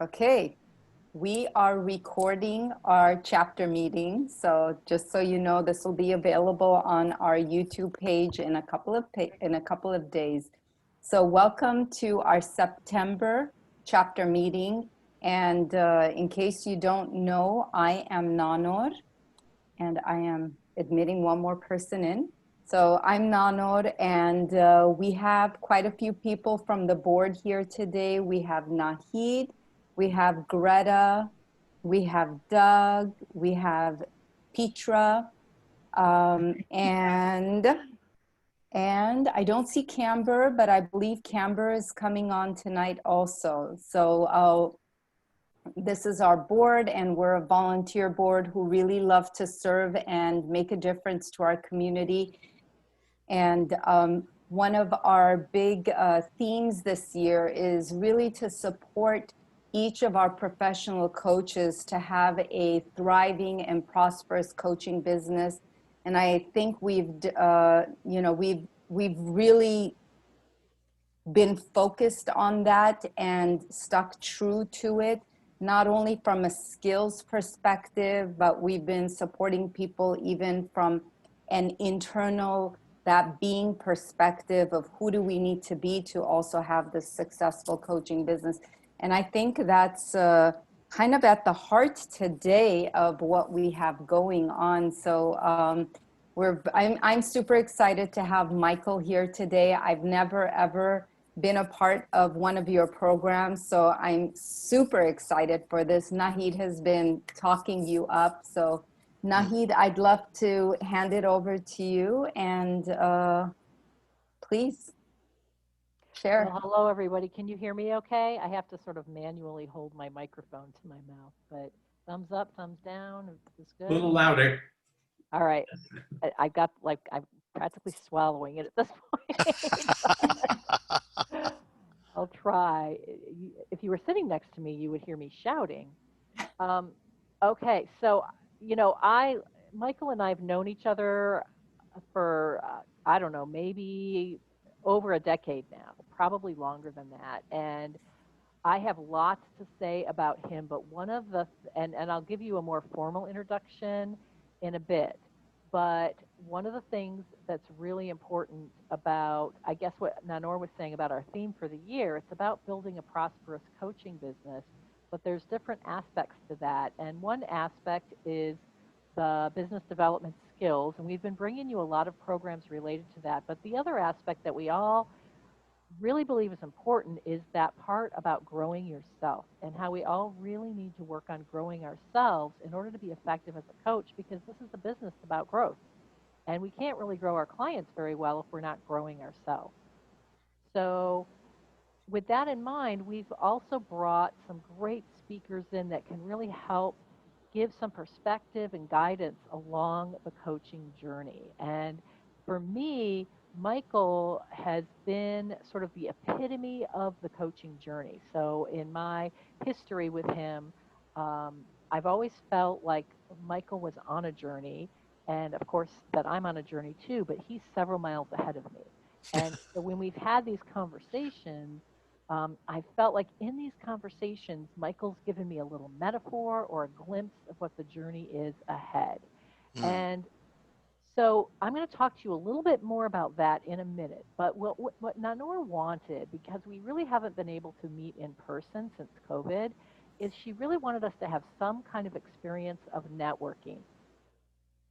Okay, we are recording our chapter meeting. So just so you know, this will be available on our YouTube page in a couple of days. So welcome to our September chapter meeting. And in case you don't know, I am Nanor, and I am admitting one more person in. So I'm Nanor, and we have quite a few people from the board here today. We have Nahid, we have Greta, we have Doug, we have Petra, and I don't see Camber, but I believe Camber is coming on tonight also. So this is our board, and we're a volunteer board who really love to serve and make a difference to our community. And one of our big themes this year is really to support each of our professional coaches to have a thriving and prosperous coaching business. And I think we've really been focused on that and stuck true to it, not only from a skills perspective, but we've been supporting people even from an internal, that being perspective of who do we need to be to also have this successful coaching business. And I think that's kind of at the heart today of what we have going on. So I'm super excited to have Michael here today. I've never ever been a part of one of your programs, so I'm super excited for this. Nahid has been talking you up. So Nahid, I'd love to hand it over to you, and please share. Well, hello, everybody. Can you hear me okay? I have to sort of manually hold my microphone to my mouth, but thumbs up, thumbs down. Is this A good? little louder. All right. I got I'm practically swallowing it at this point. I'll try. If you were sitting next to me, you would hear me shouting. Um, okay, so, Michael and I have known each other for, I don't know, maybe over a decade now, probably longer than that. And I have lots to say about him, but one of the, and I'll give you a more formal introduction in a bit. But one of the things that's really important about, I guess, what Nanor was saying about our theme for the year, it's about building a prosperous coaching business, but there's different aspects to that. And one aspect is the business development skills, and we've been bringing you a lot of programs related to that. But the other aspect that we all really believe is important is that part about growing yourself and how we all really need to work on growing ourselves in order to be effective as a coach, because this is a business about growth. And we can't really grow our clients very well if we're not growing ourselves. So, with that in mind, we've also brought some great speakers in that can really help give some perspective and guidance along the coaching journey. And for me, Michael has been sort of the epitome of the coaching journey. So in my history with him, I've always felt like Michael was on a journey, and of course that I'm on a journey too, but he's several miles ahead of me. And so when we've had these conversations, I felt like in these conversations, Michael's given me a little metaphor or a glimpse of what the journey is ahead. And so I'm going to talk to you a little bit more about that in a minute. But what Nanor wanted, because we really haven't been able to meet in person since COVID, is she really wanted us to have some kind of experience of networking.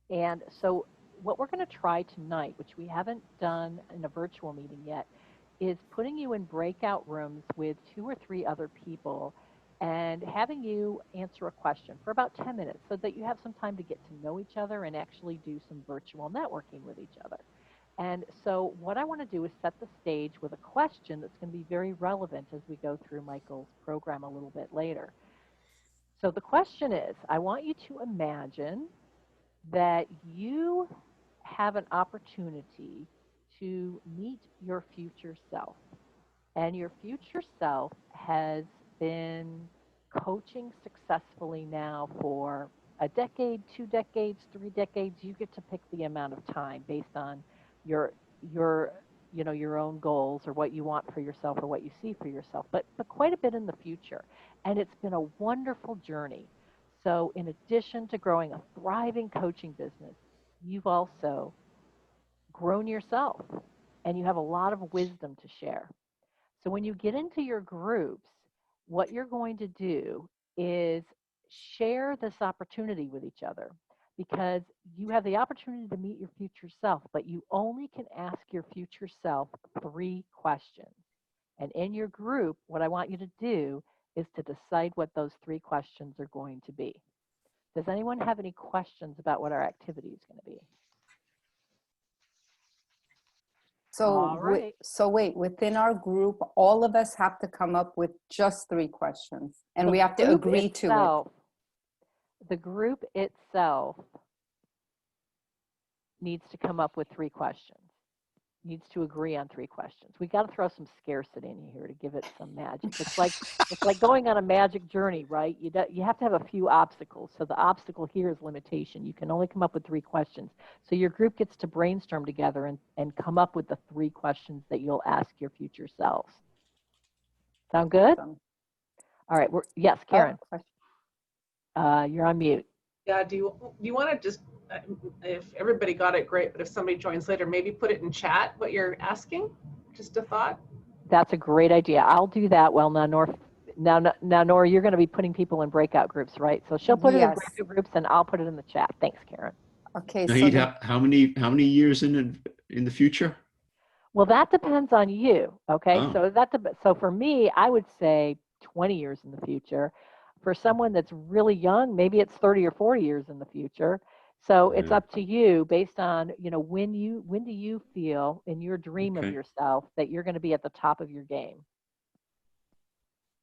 And so what we're going to try tonight, which we haven't done in a virtual meeting yet, is putting you in breakout rooms with 2 or 3 other people and having you answer a question for about 10 minutes so that you have some time to get to know each other and actually do some virtual networking with each other. And so what I want to do is set the stage with a question that's going to be very relevant as we go through Michael's program a little bit later. So the question is, I want you to imagine that you have an opportunity to meet your future self. And your future self has been coaching successfully now for a decade, 2 decades, 3 decades. You get to pick the amount of time based on your your own goals or what you want for yourself or what you see for yourself, but quite a bit in the future. And it's been a wonderful journey. So in addition to growing a thriving coaching business, you've also grown yourself and you have a lot of wisdom to share. So when you get into your groups, what you're going to do is share this opportunity with each other, because you have the opportunity to meet your future self, but you only can ask your future self 3 questions. And in your group, what I want you to do is to decide what those 3 questions are going to be. Does anyone have any questions about what our activity is going to be? All right. So wait, within our group, all of us have to come up with just 3 questions, and The we have to group agree to it. itself, the group itself needs to come up with 3 questions, needs to agree on 3 questions. We got to throw some scarcity in here to give it some magic. It's like going on a magic journey, right? You have to have a few obstacles. So the obstacle here is limitation. You can only come up with 3 questions. So your group gets to brainstorm together and come up with the 3 questions that you'll ask your future selves. Sound good? Awesome. All right. Yes, Karen. You're on mute. Yeah, do you want to just, if everybody got it, great, but if somebody joins later, maybe put it in chat what you're asking? Just a thought. That's a great idea. I'll do that. Well, now, Nora, you're going to be putting people in breakout groups, right? So she'll put it in breakout groups, and I'll put it in the chat. Thanks, Karen. Okay. Nahid, how many years in the future? Well, that depends on you. Okay. Oh. So for me, I would say 20 years in the future. For someone that's really young, maybe it's 30 or 40 years in the future. So it's up to you based on, when do you feel in your dream of yourself that you're going to be at the top of your game?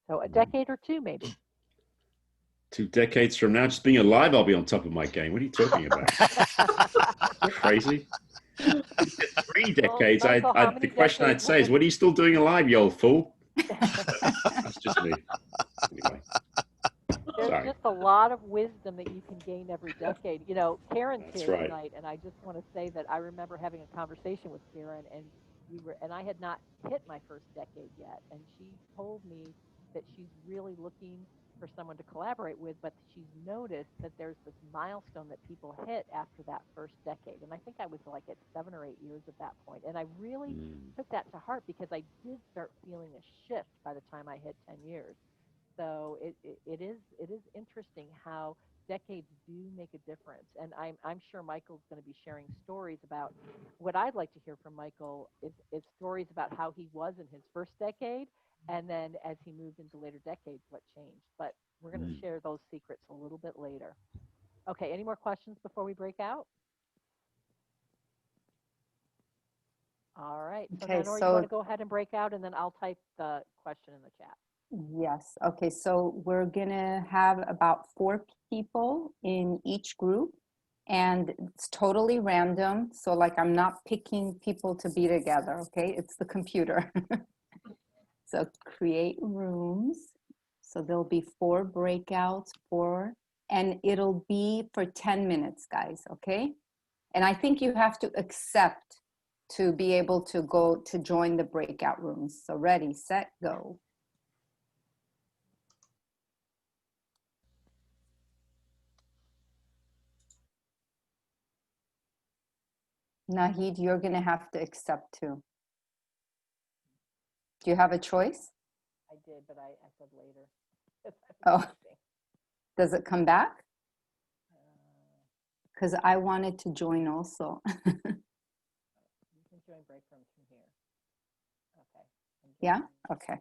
So a decade or 2, maybe. 2 decades from now, just being alive, I'll be on top of my game. What are you talking about? You're crazy. 3 decades. Well, Michael, the question I'd say is, what are you still doing alive, you old fool? That's just me. Anyway. There's just a lot of wisdom that you can gain every decade. Karen's That's here right. tonight, and I just want to say that I remember having a conversation with Karen, and I had not hit my first decade yet, and she told me that she's really looking for someone to collaborate with, but she's noticed that there's this milestone that people hit after that first decade. And I think I was like at 7 or 8 years at that point. And I really took that to heart because I did start feeling a shift by the time I hit 10 years. So it is interesting how decades do make a difference. And I'm sure Michael's going to be sharing stories about what I'd like to hear from Michael is stories about how he was in his first decade, and then as he moved into later decades, what changed. But we're going to share those secrets a little bit later. Okay, any more questions before we break out? All right. So Okay, Nora, you want to go ahead and break out, and then I'll type the question in the chat. Yes. Okay. So we're going to have about 4 people in each group, and it's totally random. So like, I'm not picking people to be together. Okay. It's the computer. So create rooms. So there'll be 4 breakouts, and it'll be for 10 minutes, guys. Okay. And I think you have to accept to be able to go to join the breakout rooms. So ready, set, go. Nahid, you're going to have to accept too. Do you have a choice? I did, but I said later. Oh, does it come back? Because I wanted to join also. You can join break rooms from here. Okay. Yeah? Okay.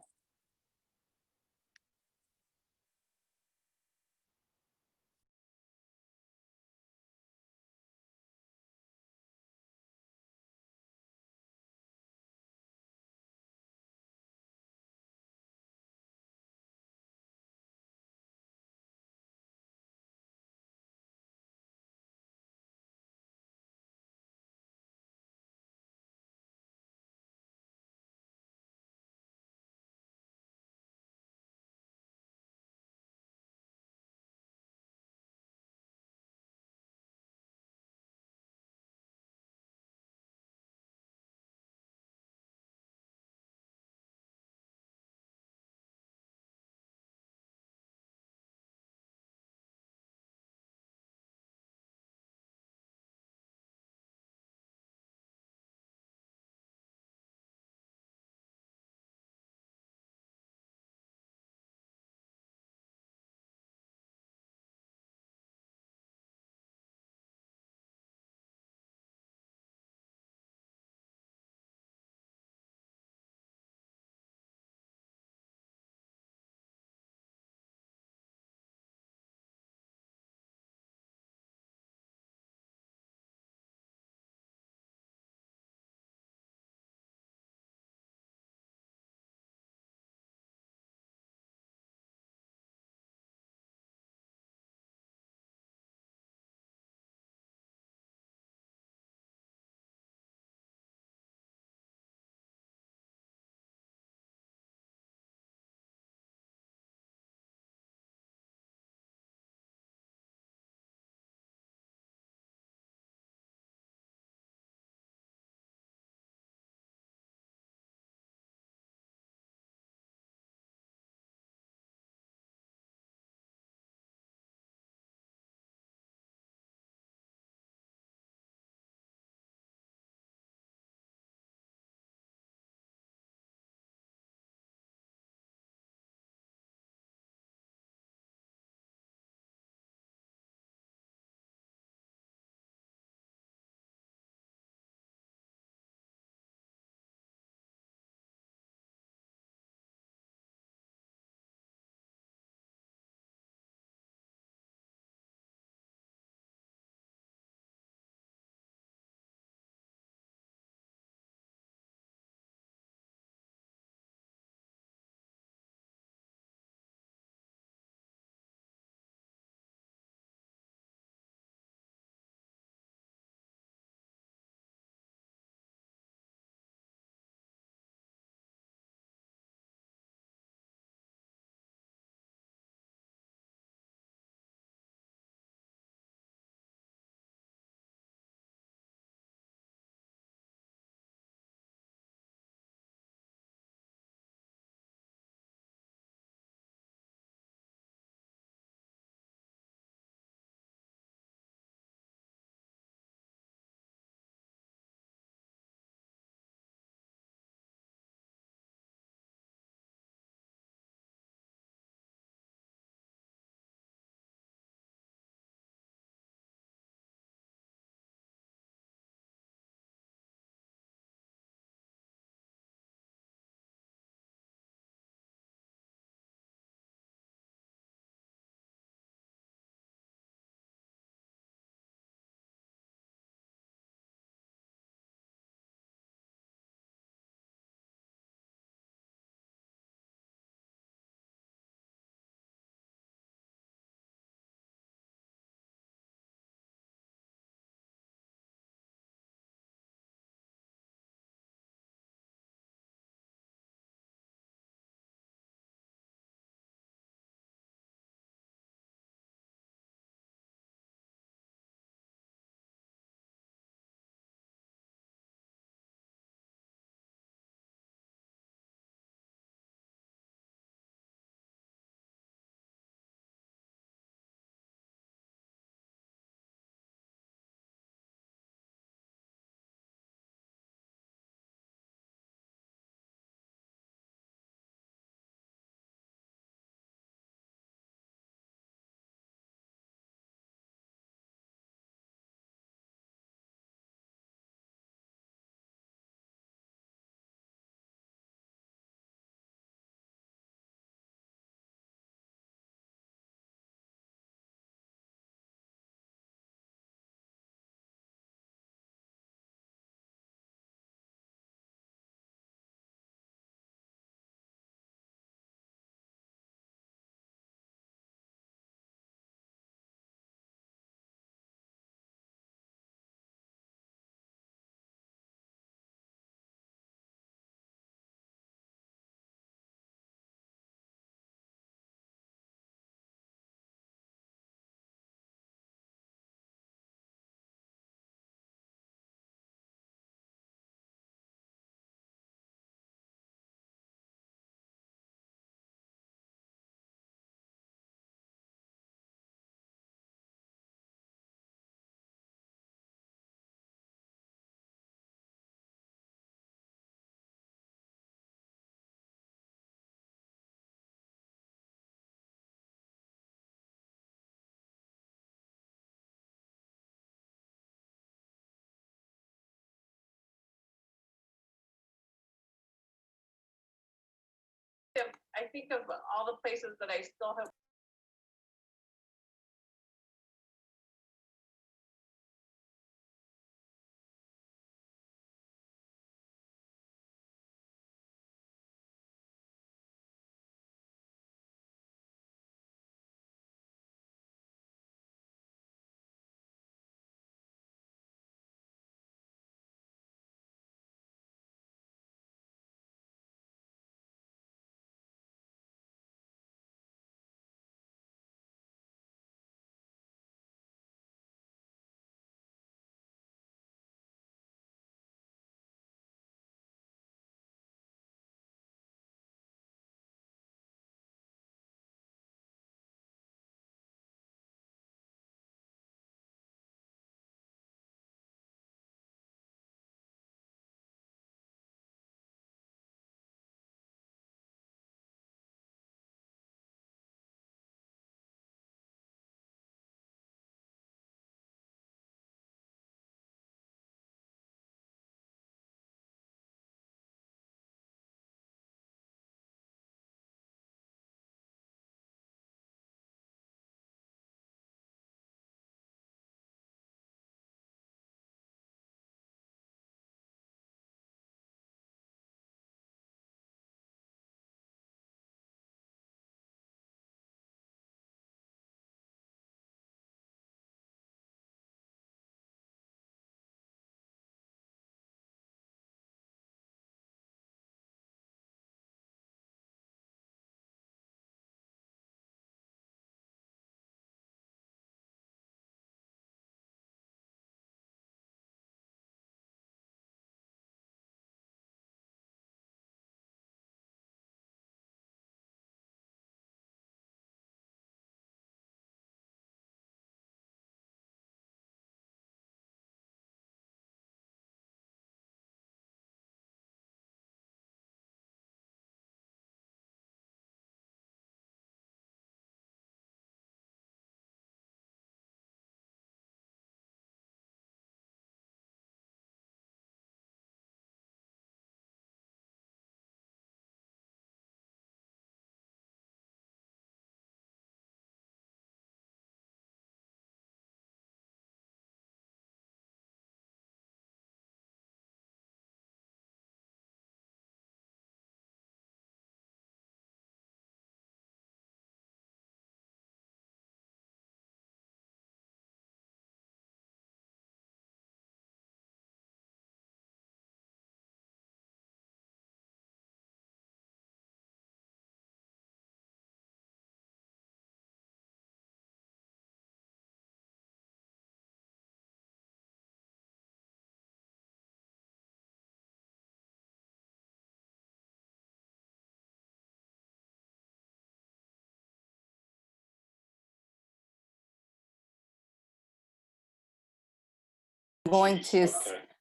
I think of all the places that I still have.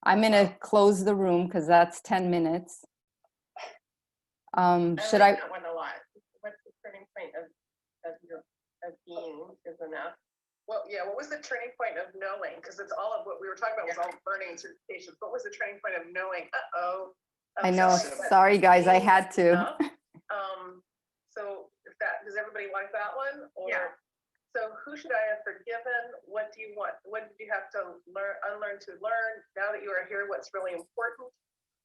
I'm going to close the room because that's 10 minutes. Should I? That one a lot. What's the turning point of being is enough? Well, yeah. What was the turning point of knowing? Because it's all of what we were talking about was all learning and certifications. What was the turning point of knowing? I know. Sorry, guys. I had to. So if that, does everybody like that one? Or, yeah. So who should I have forgiven? What do you want? What did you have to unlearn to learn? Now that you are here, what's really important?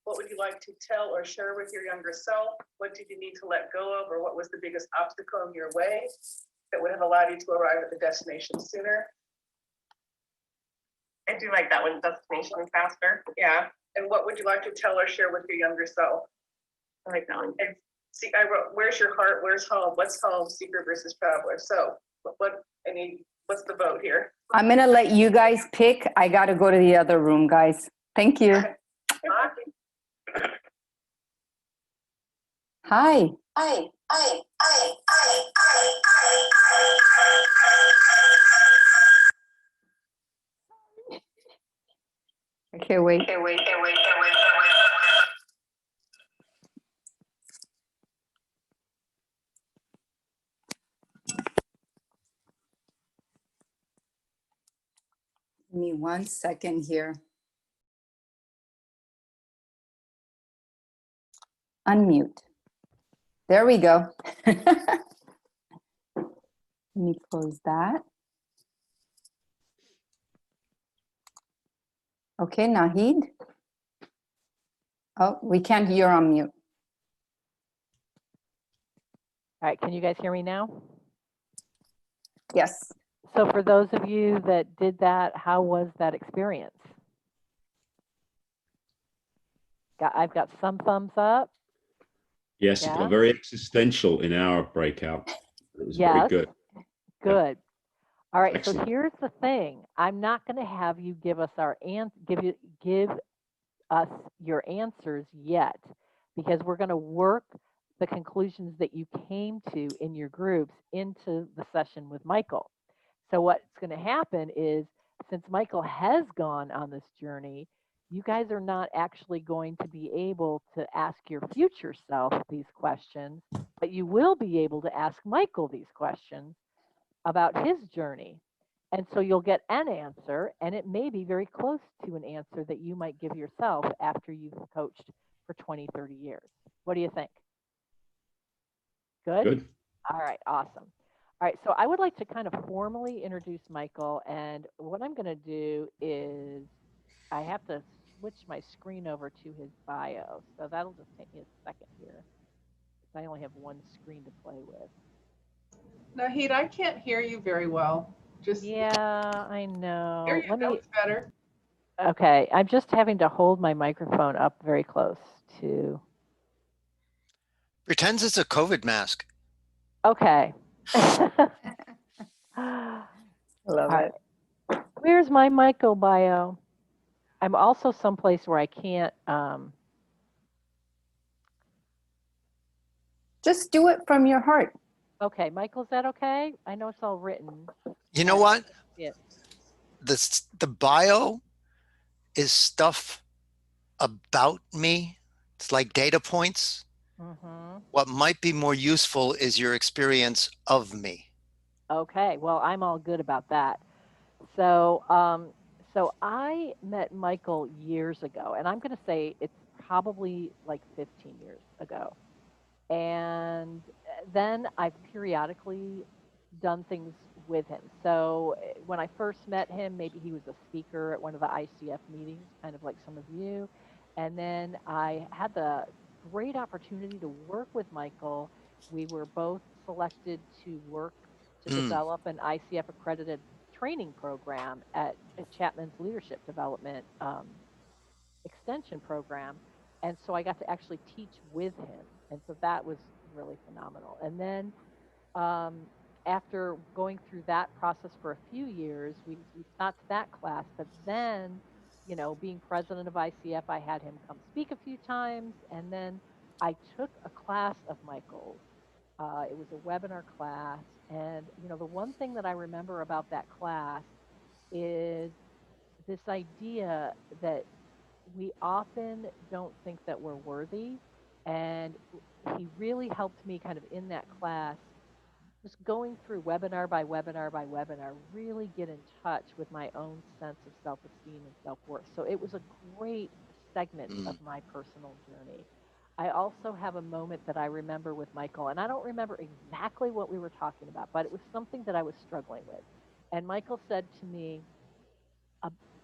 What would you like to tell or share with your younger self? What did you need to let go of, or what was the biggest obstacle in your way that would have allowed you to arrive at the destination sooner? I do like that one, destination faster. Yeah. And what would you like to tell or share with your younger self? I like that one. And see, I wrote, where's your heart? Where's home? What's home? Seeker versus traveler. So what's the vote here? I'm going to let you guys pick. I got to go to the other room, guys. Thank you. Hi. Okay, wait. Give me 1 second here. Unmute. There we go. Let me close that. Okay, Nahid. Oh, we can't hear on mute. All right, can you guys hear me now? Yes. So for those of you that did that, how was that experience? I've got some thumbs up. Yes, it Yeah. got very existential in our breakout. It was very Yes. good. Good. All right. So Excellent. here's the thing. I'm not going to have you give us give us your answers yet, because we're going to work the conclusions that you came to in your groups into the session with Michael. So what's going to happen is, since Michael has gone on this journey, you guys are not actually going to be able to ask your future self these questions, but you will be able to ask Michael these questions about his journey. And so you'll get an answer, and it may be very close to an answer that you might give yourself after you've coached for 20, 30 years. What do you think? Good? Good. All right, awesome. All right, so I would like to kind of formally introduce Michael, and what I'm going to do is I have to switch my screen over to his bio, so that'll just take me a second here. I only have one screen to play with. Nahid, I can't hear you very well. Just Yeah, I know. There you go. It's better. Okay, I'm just having to hold my microphone up very close to. Pretends it's a COVID mask. Okay. Love All it. right. Where's my Michael bio? I'm also someplace where I can't. Just do it from your heart. Okay, Michael, is that okay? I know it's all written. You know what? Yeah. The bio is stuff about me. It's like data points. Mm-hmm. What might be more useful is your experience of me. Okay, well, I'm all good about that. So, so I met Michael years ago, and I'm going to say it's probably like 15 years ago. And then I've periodically done things with him. So when I first met him, maybe he was a speaker at one of the ICF meetings, kind of like some of you. And then I had the great opportunity to work with Michael. We were both selected to work to develop an ICF accredited training program at Chapman's Leadership Development Extension Program. And so I got to actually teach with him. And so that was really phenomenal. And then after going through that process for a few years, we stopped that class. But then, you know, being president of ICF, I had him come speak a few times. And then I took a class of Michael's. It was a webinar class. And, you know, the one thing that I remember about that class is this idea that we often don't think that we're worthy. And he really helped me kind of in that class, just going through webinar by webinar by webinar, really get in touch with my own sense of self-esteem and self-worth. So it was a great segment of my personal journey. I also have a moment that I remember with Michael, and I don't remember exactly what we were talking about, but it was something that I was struggling with. And Michael said to me,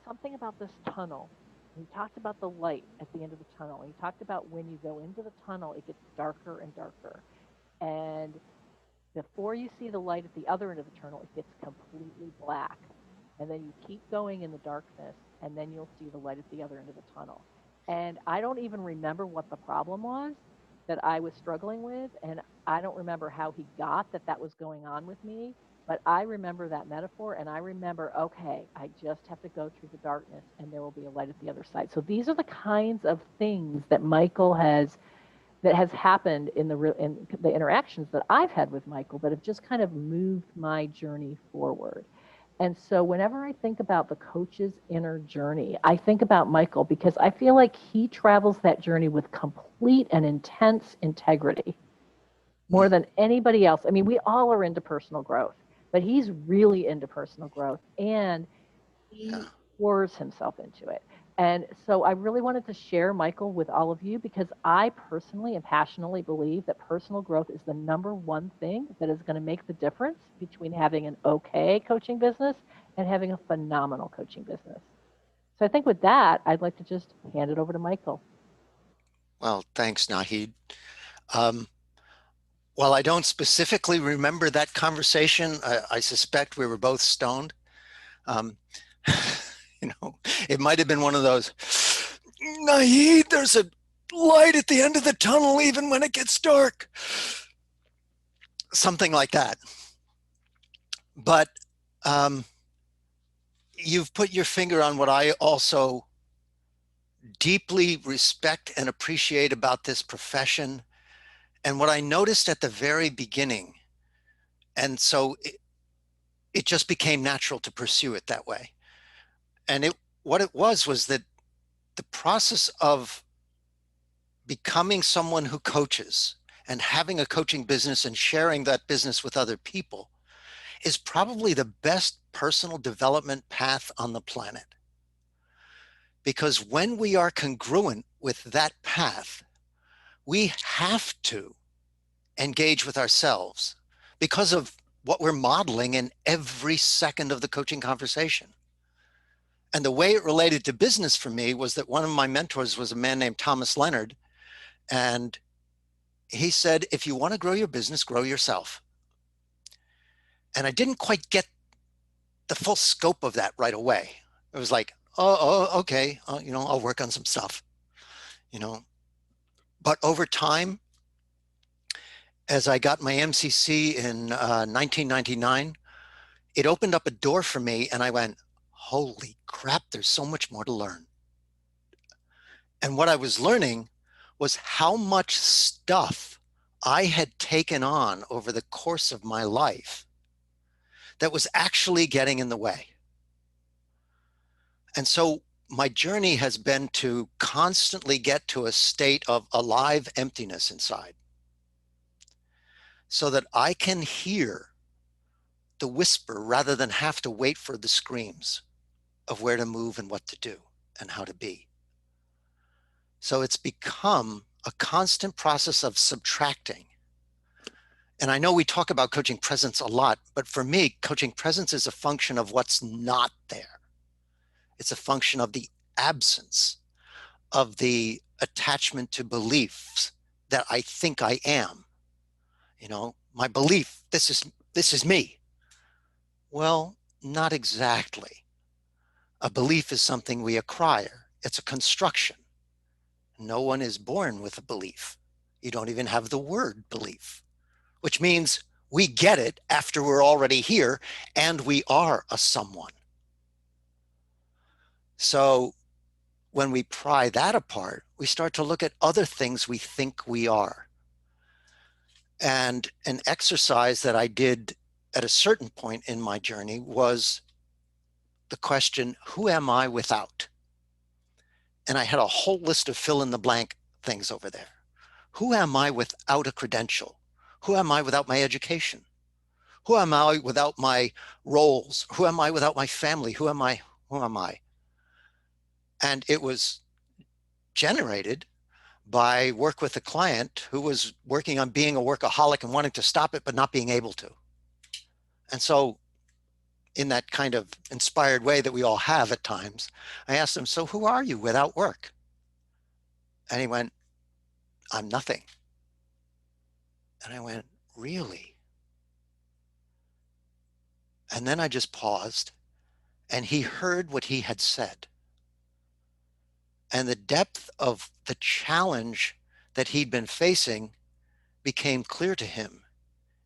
something about this tunnel. He talked about the light at the end of the tunnel. He talked about when you go into the tunnel, it gets darker and darker. And before you see the light at the other end of the tunnel, it gets completely black. And then you keep going in the darkness, and then you'll see the light at the other end of the tunnel. And I don't even remember what the problem was that I was struggling with. And I don't remember how he got that was going on with me. But I remember that metaphor, and I remember, okay, I just have to go through the darkness, and there will be a light at the other side. So these are the kinds of things that Michael has happened in the interactions that I've had with Michael that have just kind of moved my journey forward. And so whenever I think about the coach's inner journey, I think about Michael, because I feel like he travels that journey with complete and intense integrity, more than anybody else. I mean, we all are into personal growth, but he's really into personal growth, and he pours himself into it. And so I really wanted to share Michael with all of you because I personally and passionately believe that personal growth is the number one thing that is going to make the difference between having an okay coaching business and having a phenomenal coaching business. So I think with that, I'd like to just hand it over to Michael. Well, thanks, Nahid. While I don't specifically remember that conversation, I suspect we were both stoned. It might have been one of those, Nahid, there's a light at the end of the tunnel even when it gets dark. Something like that. But you've put your finger on what I also deeply respect and appreciate about this profession, and what I noticed at the very beginning. And so it just became natural to pursue it that way. And what it was that the process of becoming someone who coaches and having a coaching business and sharing that business with other people is probably the best personal development path on the planet. Because when we are congruent with that path, we have to engage with ourselves because of what we're modeling in every second of the coaching conversation. And the way it related to business for me was that one of my mentors was a man named Thomas Leonard. And he said, if you want to grow your business, grow yourself. And I didn't quite get the full scope of that right away. It was like, okay, I'll work on some stuff, But over time, as I got my MCC in 1999, it opened up a door for me, and I went, holy crap, there's so much more to learn. And what I was learning was how much stuff I had taken on over the course of my life that was actually getting in the way. And so my journey has been to constantly get to a state of alive emptiness inside so that I can hear the whisper rather than have to wait for the screams of where to move and what to do and how to be. So it's become a constant process of subtracting. And I know we talk about coaching presence a lot, but for me, coaching presence is a function of what's not there. It's a function of the absence of the attachment to beliefs that I think I am. My belief, this is me. Well, not exactly. A belief is something we acquire. It's a construction. No one is born with a belief. You don't even have the word belief, which means we get it after we're already here and we are a someone. So when we pry that apart, we start to look at other things we think we are. And an exercise that I did at a certain point in my journey was the question, who am I without? And I had a whole list of fill in the blank things over there. Who am I without a credential? Who am I without my education? Who am I without my roles? Who am I without my family? Who am I? Who am I? And it was generated by work with a client who was working on being a workaholic and wanting to stop it, but not being able to. And so in that kind of inspired way that we all have at times, I asked him, so who are you without work? And he went, I'm nothing. And I went, really? And then I just paused, and he heard what he had said. And the depth of the challenge that he'd been facing became clear to him,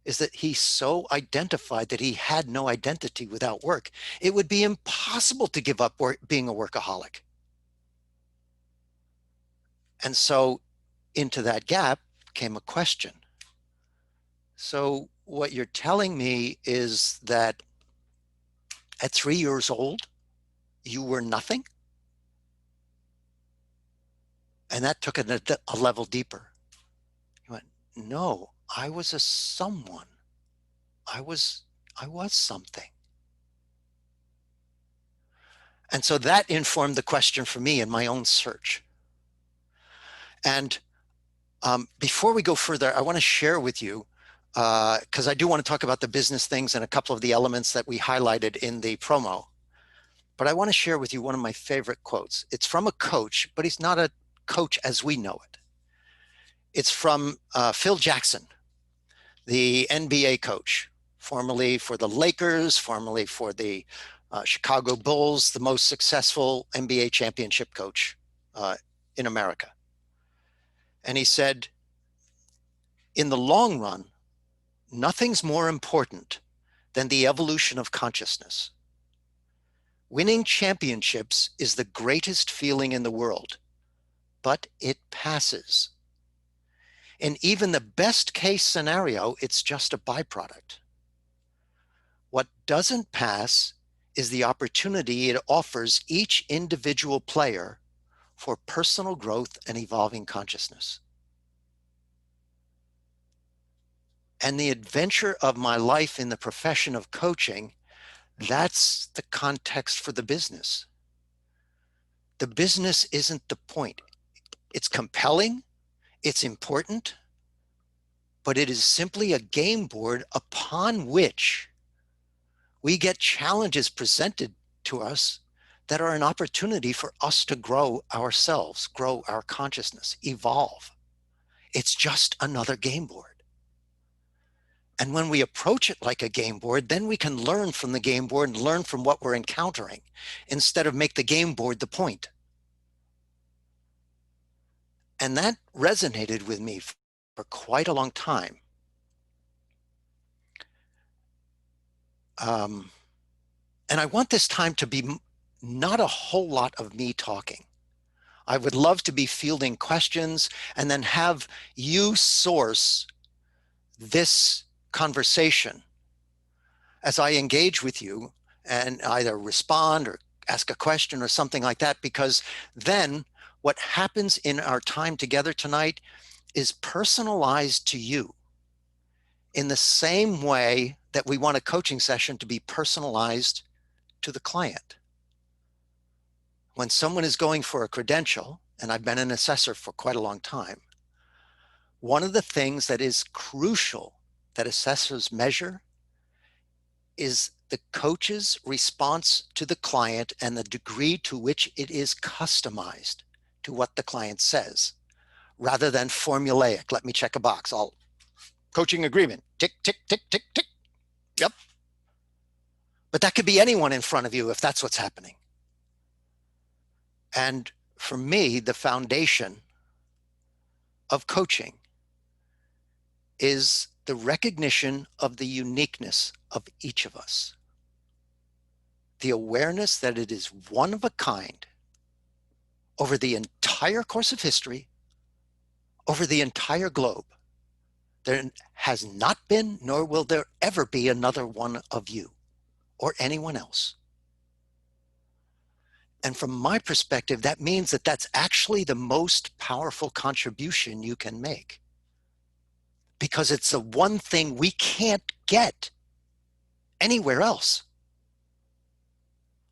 is that he so identified that he had no identity without work. It would be impossible to give up being a workaholic. And so into that gap came a question. So what you're telling me is that at 3 years old, you were nothing? And that took it a level deeper. He went, no, I was a someone. I was something. And so that informed the question for me in my own search. And before we go further, I want to share with you, because I do want to talk about the business things and a couple of the elements that we highlighted in the promo. But I want to share with you one of my favorite quotes. It's from a coach, but he's not a coach as we know it. It's from Phil Jackson, the NBA coach, formerly for the Lakers, formerly for the Chicago Bulls, the most successful NBA championship coach in America. And he said, in the long run, nothing's more important than the evolution of consciousness. Winning championships is the greatest feeling in the world, but it passes. In even the best case scenario, it's just a byproduct. What doesn't pass is the opportunity it offers each individual player for personal growth and evolving consciousness. And the adventure of my life in the profession of coaching, that's the context for the business. The business isn't the point. It's compelling, it's important, but it is simply a game board upon which we get challenges presented to us that are an opportunity for us to grow ourselves, grow our consciousness, evolve. It's just another game board. And when we approach it like a game board, then we can learn from the game board and learn from what we're encountering instead of make the game board the point. And that resonated with me for quite a long time. And I want this time to be not a whole lot of me talking. I would love to be fielding questions and then have you source this conversation as I engage with you and either respond or ask a question or something like that, because then what happens in our time together tonight is personalized to you in the same way that we want a coaching session to be personalized to the client. When someone is going for a credential, and I've been an assessor for quite a long time, one of the things that is crucial that assessors measure is the coach's response to the client and the degree to which it is customized to what the client says, rather than formulaic. Let me check a box. All coaching agreement, tick, tick, tick, tick, tick. Yep. But that could be anyone in front of you if that's what's happening. And for me, the foundation of coaching is the recognition of the uniqueness of each of us. The awareness that it is one of a kind over the entire course of history, over the entire globe. There has not been, nor will there ever be another one of you or anyone else. And from my perspective, that means that that's actually the most powerful contribution you can make, because it's the one thing we can't get anywhere else.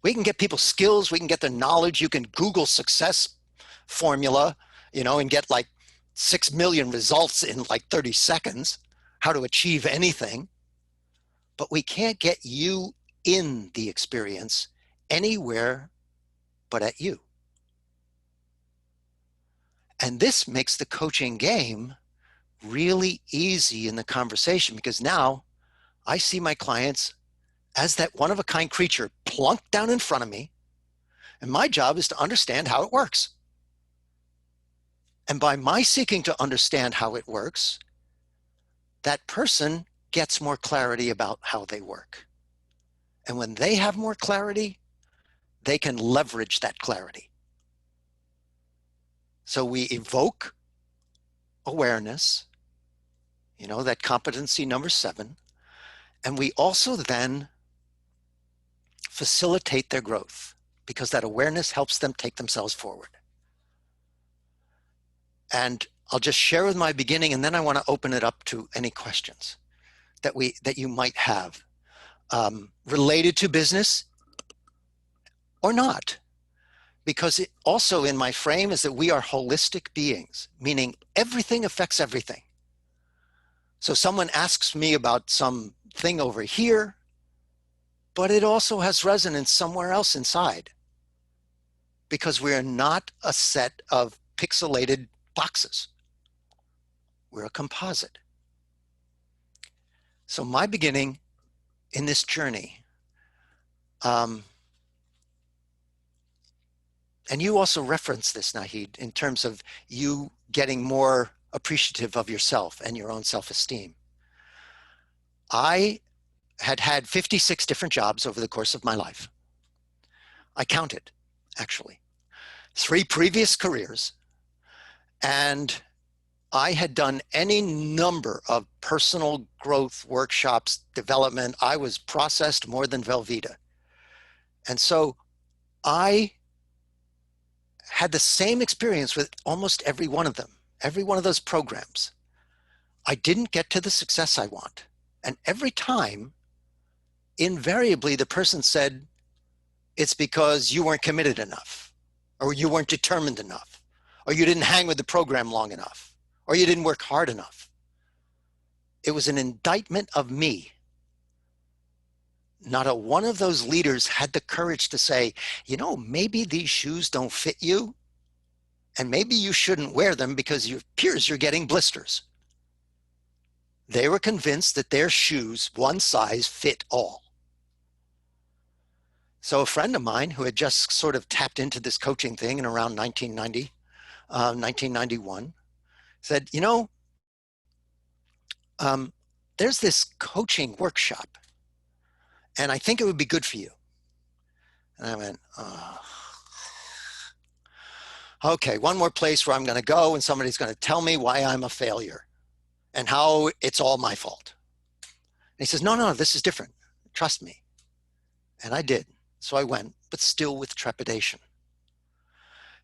We can get people's skills, we can get their knowledge. You can Google success formula, and get like 6 million results in like 30 seconds, how to achieve anything. But we can't get you in the experience anywhere but at you. And this makes the coaching game really easy in the conversation, because now I see my clients as that one-of-a-kind creature plunked down in front of me, and my job is to understand how it works. And by my seeking to understand how it works, that person gets more clarity about how they work. And when they have more clarity, they can leverage that clarity. So we evoke awareness, that competency number 7, and we also then facilitate their growth, because that awareness helps them take themselves forward. And I'll just share with my beginning, and then I want to open it up to any questions that you might have related to business or not. Because it also in my frame is that we are holistic beings, meaning everything affects everything. So someone asks me about some thing over here, but it also has resonance somewhere else inside, because we are not a set of pixelated boxes. We're a composite. So my beginning in this journey, and you also referenced this, Nahid, in terms of you getting more appreciative of yourself and your own self-esteem. I had had 56 different jobs over the course of my life. I counted, actually. 3 previous careers, and I had done any number of personal growth workshops, development. I was processed more than Velveeta. And so I had the same experience with almost every one of them, every one of those programs. I didn't get to the success I want. And every time, invariably, the person said, it's because you weren't committed enough, or you weren't determined enough, or you didn't hang with the program long enough, or you didn't work hard enough. It was an indictment of me. Not a one of those leaders had the courage to say, you know, maybe these shoes don't fit you, and maybe you shouldn't wear them because your peers are getting blisters. They were convinced that their shoes, one size, fit all. So a friend of mine who had just sort of tapped into this coaching thing in around 1991, said, you know, there's this coaching workshop, and I think it would be good for you. And I went, oh. Okay, one more place where I'm going to go and somebody's going to tell me why I'm a failure and how it's all my fault. And he says, no, no, this is different. Trust me. And I did. So I went, but still with trepidation.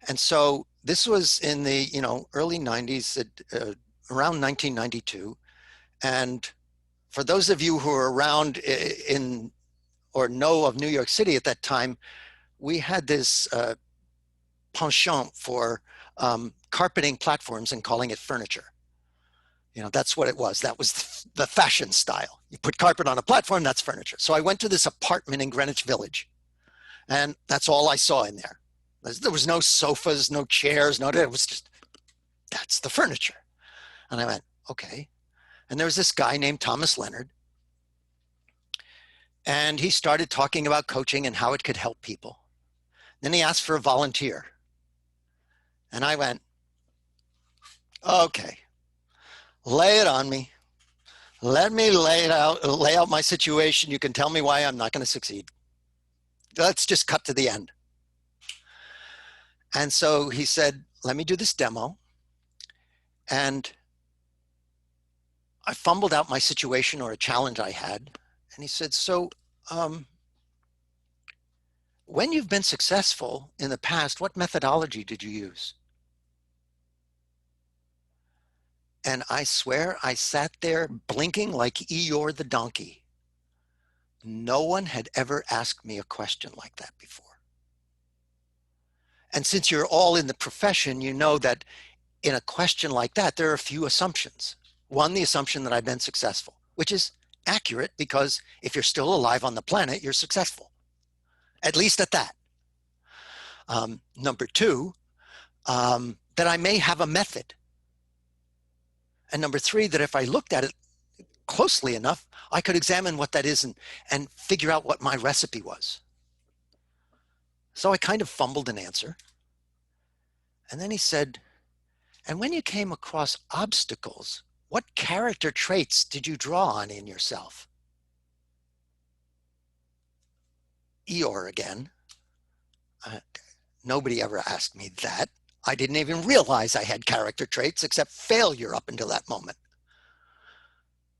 And so this was in the early 90s, around 1992. And for those of you who are around in or know of New York City at that time, we had this penchant for carpeting platforms and calling it furniture. You know, that's what it was. That was the fashion style. You put carpet on a platform, that's furniture. So I went to this apartment in Greenwich Village, and that's all I saw in there. There was no sofas, no chairs, it was just, that's the furniture. And I went, okay. And there was this guy named Thomas Leonard, and he started talking about coaching and how it could help people. Then he asked for a volunteer. And I went, okay, lay it on me. Let me lay out my situation. You can tell me why I'm not going to succeed. Let's just cut to the end. And so he said, let me do this demo. And I fumbled out my situation or a challenge I had. And he said, so when you've been successful in the past, what methodology did you use? And I swear I sat there blinking like Eeyore the donkey. No one had ever asked me a question like that before. And since you're all in the profession, you know that in a question like that, there are a few assumptions. One, the assumption that I've been successful, which is accurate because if you're still alive on the planet, you're successful, at least at that. Number two, that I may have a method. And number three, that if I looked at it closely enough, I could examine what that is and figure out what my recipe was. So I kind of fumbled an answer. And then he said, and when you came across obstacles, what character traits did you draw on in yourself? Eeyore again. Nobody ever asked me that. I didn't even realize I had character traits except failure up until that moment.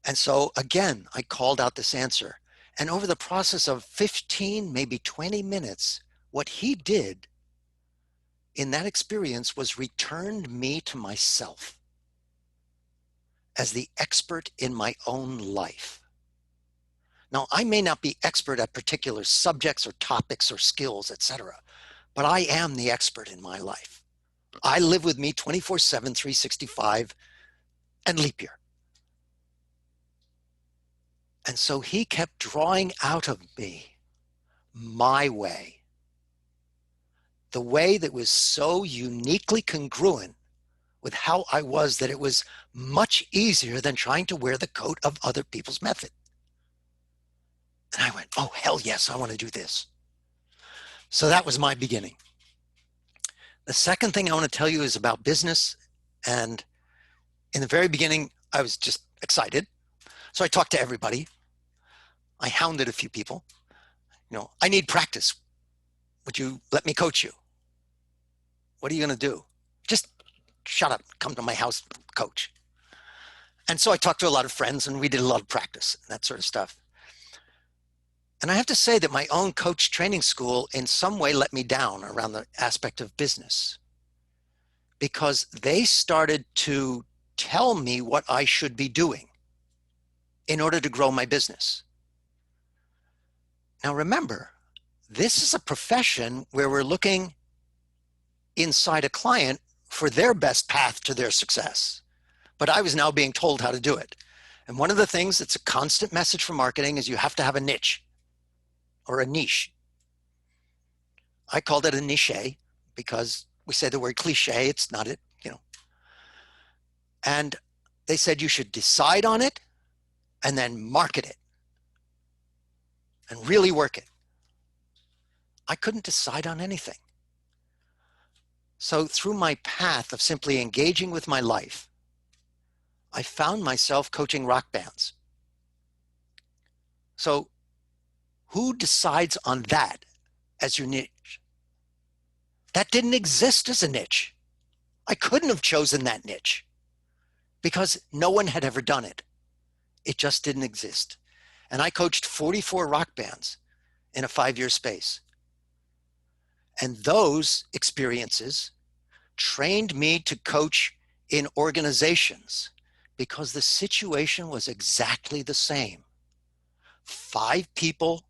And so again, I called out this answer. And over the process of 15, maybe 20 minutes, what he did in that experience was returned me to myself as the expert in my own life. Now, I may not be expert at particular subjects or topics or skills, etc., but I am the expert in my life. I live with me 24/7, 365, and leap year. And so he kept drawing out of me my way, the way that was so uniquely congruent with how I was that it was much easier than trying to wear the coat of other people's method. And I went, oh, hell yes, I want to do this. So that was my beginning. The second thing I want to tell you is about business. And in the very beginning, I was just excited. So I talked to everybody. I hounded a few people. I need practice. Would you let me coach you? What are you going to do? Just shut up, come to my house, coach. And so I talked to a lot of friends and we did a lot of practice and that sort of stuff. And I have to say that my own coach training school in some way let me down around the aspect of business, because they started to tell me what I should be doing in order to grow my business. Now remember, this is a profession where we're looking inside a client for their best path to their success. But I was now being told how to do it. And one of the things that's a constant message for marketing is you have to have a niche or a niche. I called it a niche because we say the word cliche, it's not it, And they said you should decide on it and then market it and really work it. I couldn't decide on anything. So through my path of simply engaging with my life, I found myself coaching rock bands. So who decides on that as your niche? That didn't exist as a niche. I couldn't have chosen that niche because no one had ever done it. It just didn't exist. And I coached 44 rock bands in a 5-year space. And those experiences trained me to coach in organizations because the situation was exactly the same. 5 people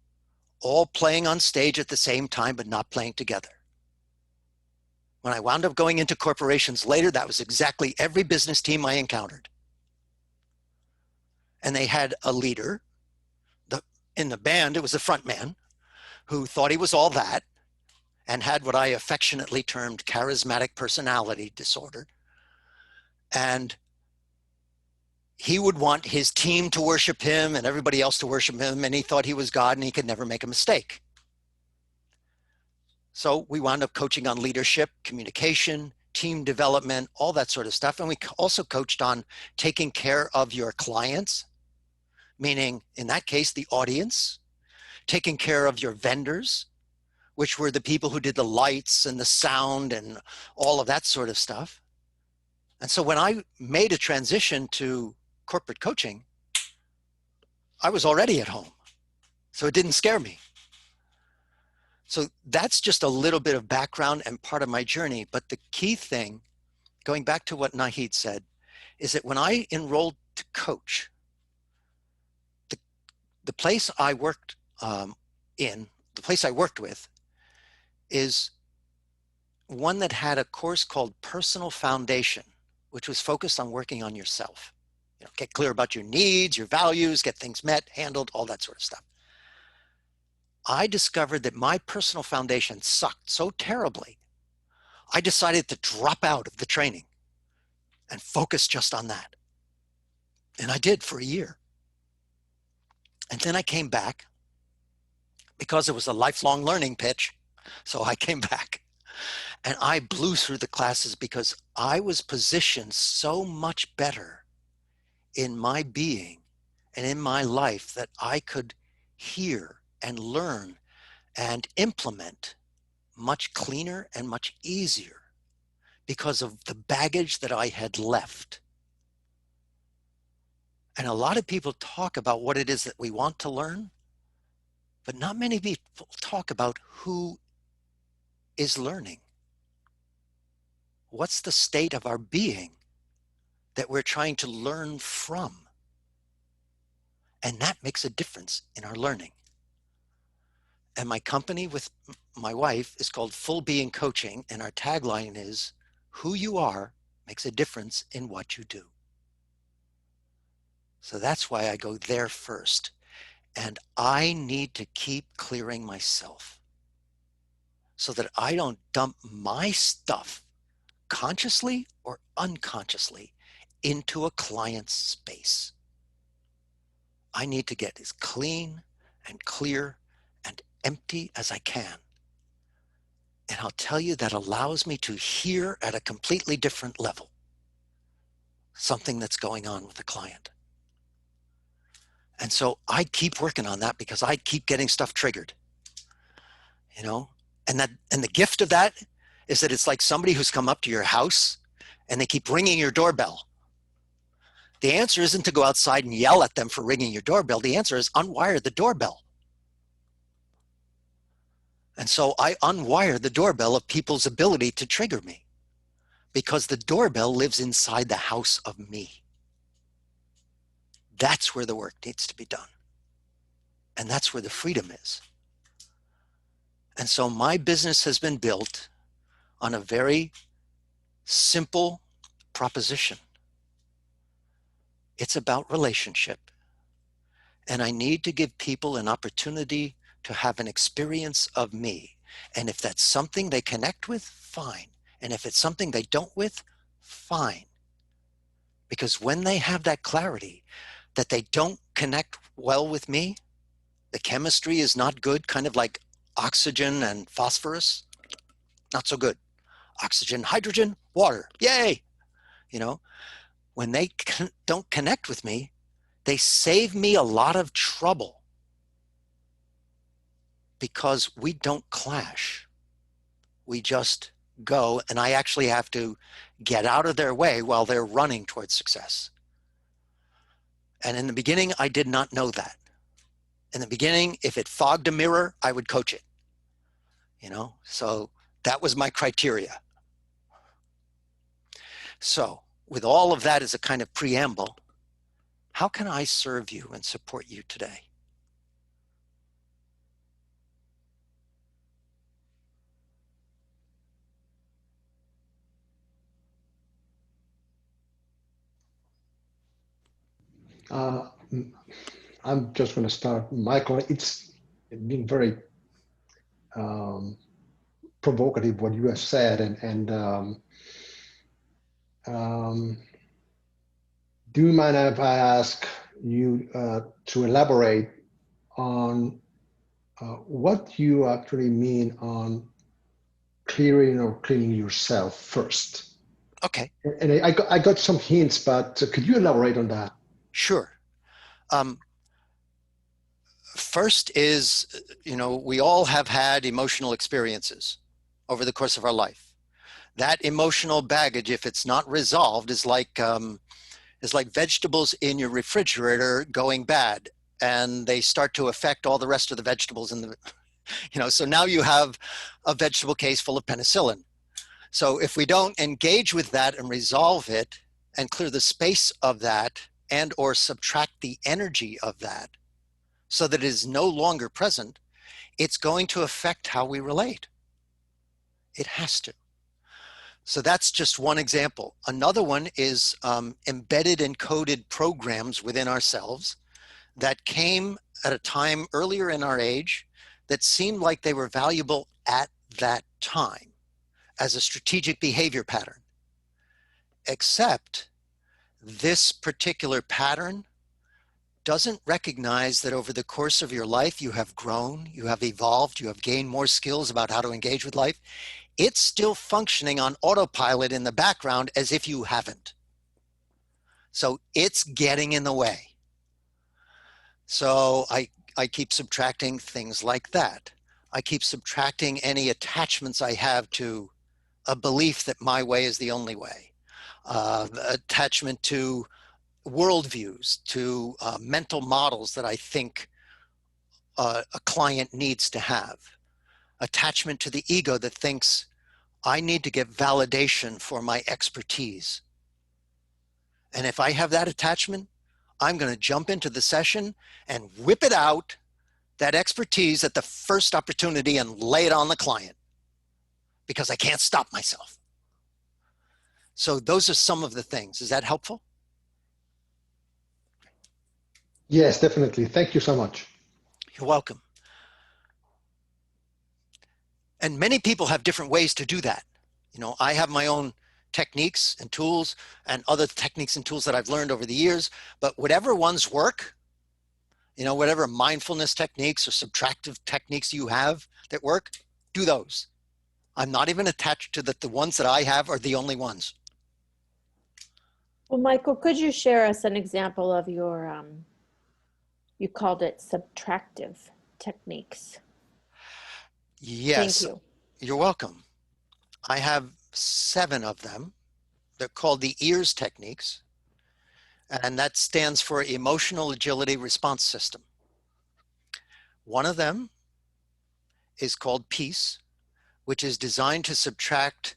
all playing on stage at the same time, but not playing together. When I wound up going into corporations later, that was exactly every business team I encountered. And they had a leader. In the band, it was a front man who thought he was all that and had what I affectionately termed charismatic personality disorder. And he would want his team to worship him and everybody else to worship him, and he thought he was God and he could never make a mistake. So we wound up coaching on leadership, communication, team development, all that sort of stuff. And we also coached on taking care of your clients, meaning in that case, the audience, taking care of your vendors, which were the people who did the lights and the sound and all of that sort of stuff. And so when I made a transition to corporate coaching, I was already at home. So it didn't scare me. So that's just a little bit of background and part of my journey. But the key thing, going back to what Nahid said, is that when I enrolled to coach, the place I worked the place I worked with is one that had a course called Personal Foundation, which was focused on working on yourself. Get clear about your needs, your values, get things met, handled, all that sort of stuff. I discovered that my personal foundation sucked so terribly, I decided to drop out of the training and focus just on that. And I did for a year. And then I came back because it was a lifelong learning pitch. So I came back and I blew through the classes because I was positioned so much better in my being and in my life that I could hear and learn and implement much cleaner and much easier because of the baggage that I had left. And a lot of people talk about what it is that we want to learn, but not many people talk about who is learning. What's the state of our being that we're trying to learn from? And that makes a difference in our learning. And my company with my wife is called Full Being Coaching. And our tagline is, who you are makes a difference in what you do. So that's why I go there first. And I need to keep clearing myself so that I don't dump my stuff consciously or unconsciously into a client's space. I need to get as clean and clear and empty as I can. And I'll tell you, that allows me to hear at a completely different level something that's going on with the client. And so I keep working on that because I keep getting stuff triggered, you know, and the gift of that is that it's like somebody who's come up to your house and they keep ringing your doorbell. The answer isn't to go outside and yell at them for ringing your doorbell. The answer is unwire the doorbell. And so I unwire the doorbell of people's ability to trigger me, because the doorbell lives inside the house of me. That's where the work needs to be done. And that's where the freedom is. And so my business has been built on a very simple proposition. It's about relationship. And I need to give people an opportunity to have an experience of me. And if that's something they connect with, fine. And if it's something they don't with, fine. Because when they have that clarity that they don't connect well with me, the chemistry is not good, kind of like oxygen and phosphorus, not so good. Oxygen, hydrogen, water, yay! You know, when they don't connect with me, they save me a lot of trouble because we don't clash. We just go, and I actually have to get out of their way while they're running towards success. And in the beginning, I did not know that. In the beginning, if it fogged a mirror, I would coach it. You know, so that was my criteria. So with all of that as a kind of preamble, how can I serve you and support you today? I'm just going to start. Michael, it's been very provocative what you have said, and do you mind if I ask you to elaborate on what you actually mean on clearing or cleaning yourself first? Okay. And I got some hints, but could you elaborate on that? Sure. First is, you know, we all have had emotional experiences over the course of our life. That emotional baggage, if it's not resolved, is like vegetables in your refrigerator going bad, and they start to affect all the rest of the vegetables in the, you know, so now you have a vegetable case full of penicillin. So if we don't engage with that and resolve it and clear the space of that and or subtract the energy of that so that it is no longer present, it's going to affect how we relate. It has to. So that's just one example. Another one is embedded and coded programs within ourselves that came at a time earlier in our age that seemed like they were valuable at that time as a strategic behavior pattern. Except this particular pattern doesn't recognize that over the course of your life, you have grown, you have evolved, you have gained more skills about how to engage with life. It's still functioning on autopilot in the background as if you haven't. So it's getting in the way. So I keep subtracting things like that. I keep subtracting any attachments I have to a belief that my way is the only way. Attachment to worldviews, to mental models that I think a client needs to have. Attachment to the ego that thinks I need to get validation for my expertise. And if I have that attachment, I'm going to jump into the session and whip it out, that expertise at the first opportunity, and lay it on the client because I can't stop myself. So those are some of the things. Is that helpful? Yes, definitely. Thank you so much. You're welcome. And many people have different ways to do that. You know, I have my own techniques and tools and other techniques and tools that I've learned over the years, but whatever ones work, you know, whatever mindfulness techniques or subtractive techniques you have that work, do those. I'm not even attached to that the ones that I have are the only ones. Well, Michael, could you share us an example of your, you called it subtractive techniques? Yes, Thank you. you're welcome. I have 7 of them. They're called the EARS techniques, and that stands for Emotional Agility Response System. One of them is called Peace, which is designed to subtract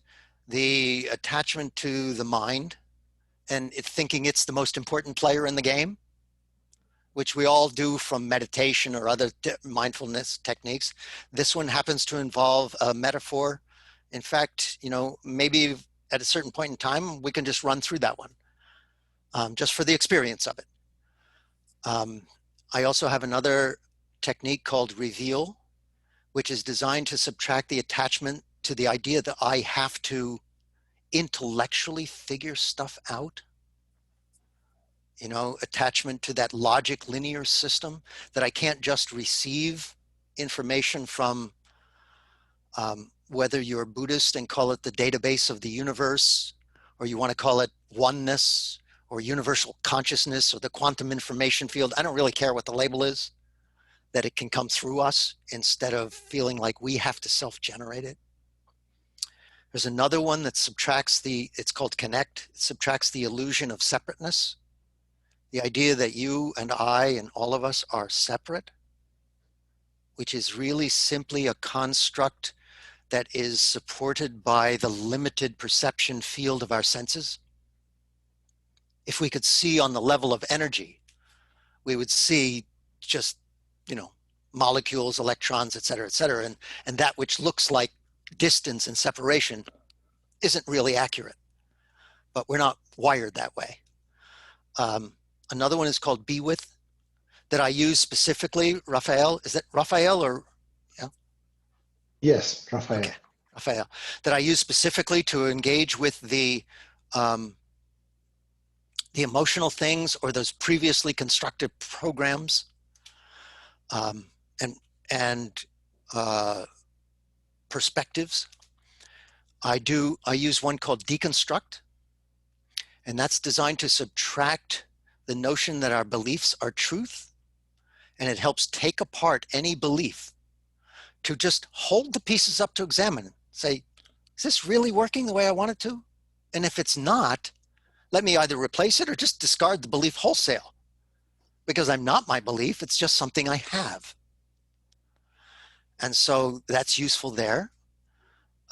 the attachment to the mind and thinking it's the most important player in the game, which we all do from meditation or other mindfulness techniques. This one happens to involve a metaphor. In fact, you know, maybe at a certain point in time, we can just run through that one, just for the experience of it. I also have another technique called Reveal, which is designed to subtract the attachment to the idea that I have to intellectually figure stuff out. You know, attachment to that logic linear system, that I can't just receive information from whether you're Buddhist and call it the database of the universe, or you want to call it oneness or universal consciousness or the quantum information field. I don't really care what the label is, that it can come through us instead of feeling like we have to self-generate it. There's another one that subtracts it's called Connect. It subtracts the illusion of separateness. The idea that you and I and all of us are separate, which is really simply a construct that is supported by the limited perception field of our senses. If we could see on the level of energy, we would see just, you know, molecules, electrons, et cetera, and that which looks like distance and separation isn't really accurate, but we're not wired that way. Another one is called Be With, that I use specifically. Raphael, is that Raphael or? Yeah. Yes, Rafael. Okay, Raphael, that I use specifically to engage with the emotional things or those previously constructed programs, and perspectives. I use one called Deconstruct, and that's designed to subtract the notion that our beliefs are truth, and it helps take apart any belief to just hold the pieces up to examine, say, is this really working the way I want it to? And if it's not, let me either replace it or just discard the belief wholesale, because I'm not my belief, it's just something I have. And so that's useful there.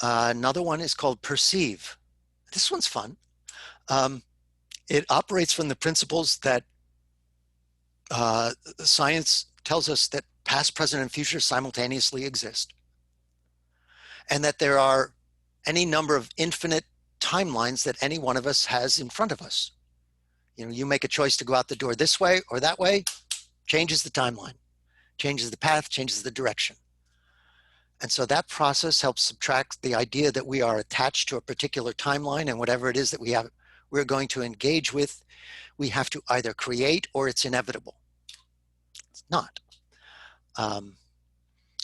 Another one is called Perceive. This one's fun. It operates from the principles that science tells us that past, present, and future simultaneously exist, and that there are any number of infinite timelines that any one of us has in front of us. You know, you make a choice to go out the door this way or that way, changes the timeline, changes the path, changes the direction. And so that process helps subtract the idea that we are attached to a particular timeline, and whatever it is that we're going to engage with, we have to either create or it's inevitable. It's not.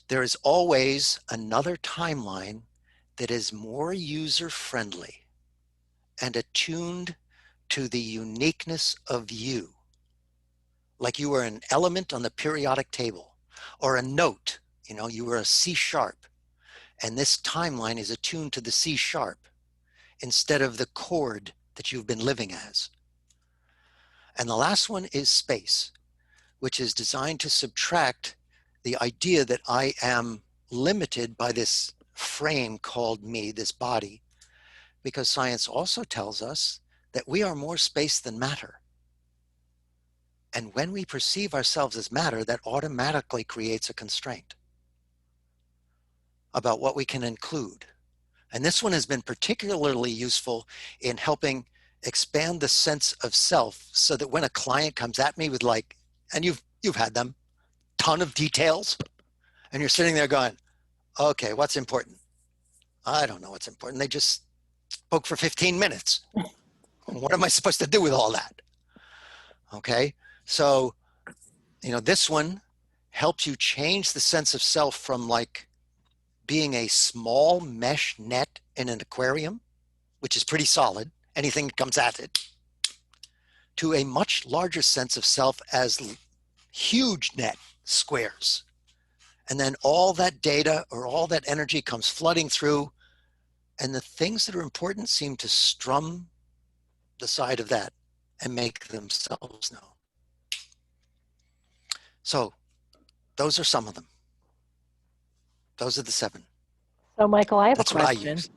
There is always another timeline that is more user-friendly and attuned to the uniqueness of you. Like you were an element on the periodic table, or a note, you know, you were a C sharp, and this timeline is attuned to the C sharp instead of the chord that you've been living as. And the last one is space, which is designed to subtract the idea that I am limited by this frame called me, this body, because science also tells us that we are more space than matter. And when we perceive ourselves as matter, that automatically creates a constraint about what we can include. And this one has been particularly useful in helping expand the sense of self, so that when a client comes at me with, like, and you've had them, ton of details, and you're sitting there going, okay, what's important? I don't know what's important. They just spoke for 15 minutes. What am I supposed to do with all that? Okay, so, this one helps you change the sense of self from, like, being a small mesh net in an aquarium, which is pretty solid, anything that comes at it, to a much larger sense of self as huge net squares. And then all that data or all that energy comes flooding through, and the things that are important seem to strum the side of that and make themselves known. So those are some of them. Those are the 7. So, Michael, I have That's a what I question. use.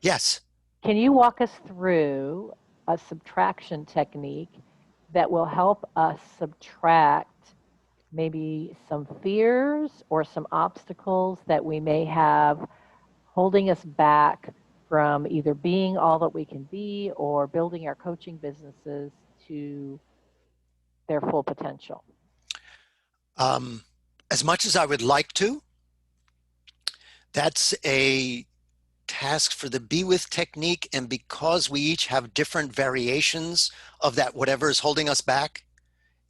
Yes. Can you walk us through a subtraction technique that will help us subtract maybe some fears or some obstacles that we may have holding us back from either being all that we can be or building our coaching businesses to their full potential? As much as I would like to, that's a task for the Be With technique. And because we each have different variations of that, whatever is holding us back,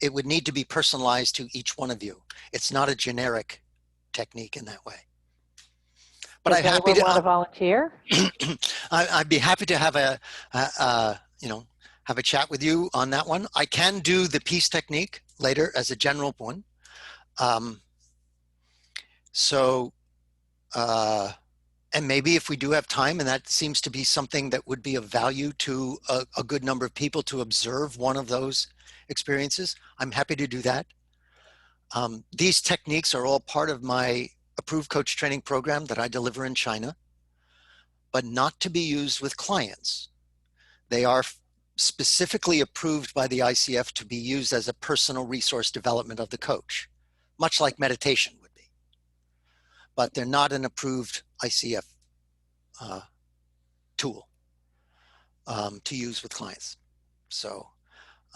it would need to be personalized to each one of you. It's not a generic technique in that way. But Does I'm happy anyone to want to volunteer? I'd be happy to have have a chat with you on that one. I can do the peace technique later as a general one. And maybe if we do have time, and that seems to be something that would be of value to a good number of people, to observe one of those experiences, I'm happy to do that. These techniques are all part of my approved coach training program that I deliver in China, but not to be used with clients. They are specifically approved by the ICF to be used as a personal resource development of the coach, much like meditation would be. But they're not an approved ICF tool to use with clients. So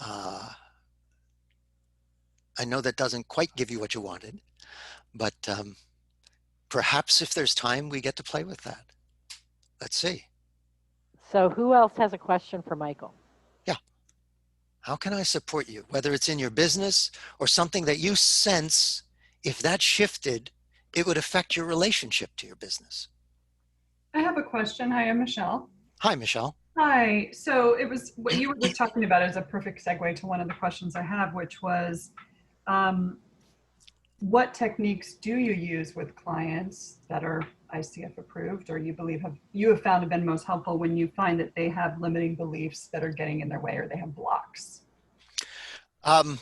I know that doesn't quite give you what you wanted, but perhaps if there's time, we get to play with that. Let's see. So who else has a question for Michael? Yeah. How can I support you? Whether it's in your business or something that you sense, if that shifted, it would affect your relationship to your business. I have a question. Hi, I'm Michelle. Hi, Michelle. Hi. So it was what you were just talking about is a perfect segue to one of the questions I have, which was, what techniques do you use with clients that are ICF approved, or you have found have been most helpful when you find that they have limiting beliefs that are getting in their way, or they have blocks? I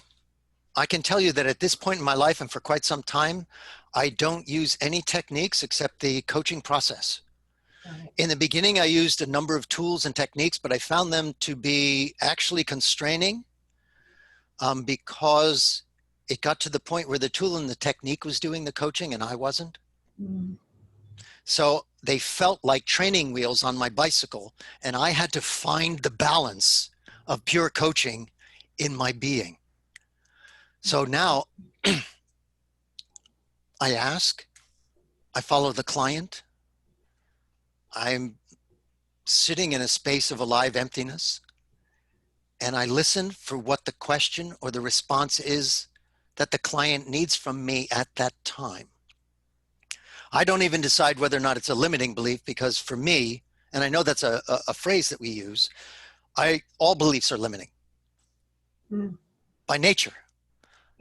can tell you that at this point in my life, and for quite some time, I don't use any techniques except the coaching process. In the beginning, I used a number of tools and techniques, but I found them to be actually constraining because it got to the point where the tool and the technique was doing the coaching and I wasn't. Mm. So they felt like training wheels on my bicycle, and I had to find the balance of pure coaching in my being. So now I ask, I follow the client. I'm sitting in a space of alive emptiness, and I listen for what the question or the response is that the client needs from me at that time. I don't even decide whether or not it's a limiting belief, because for me, and I know that's a phrase that we use, all beliefs are limiting by nature.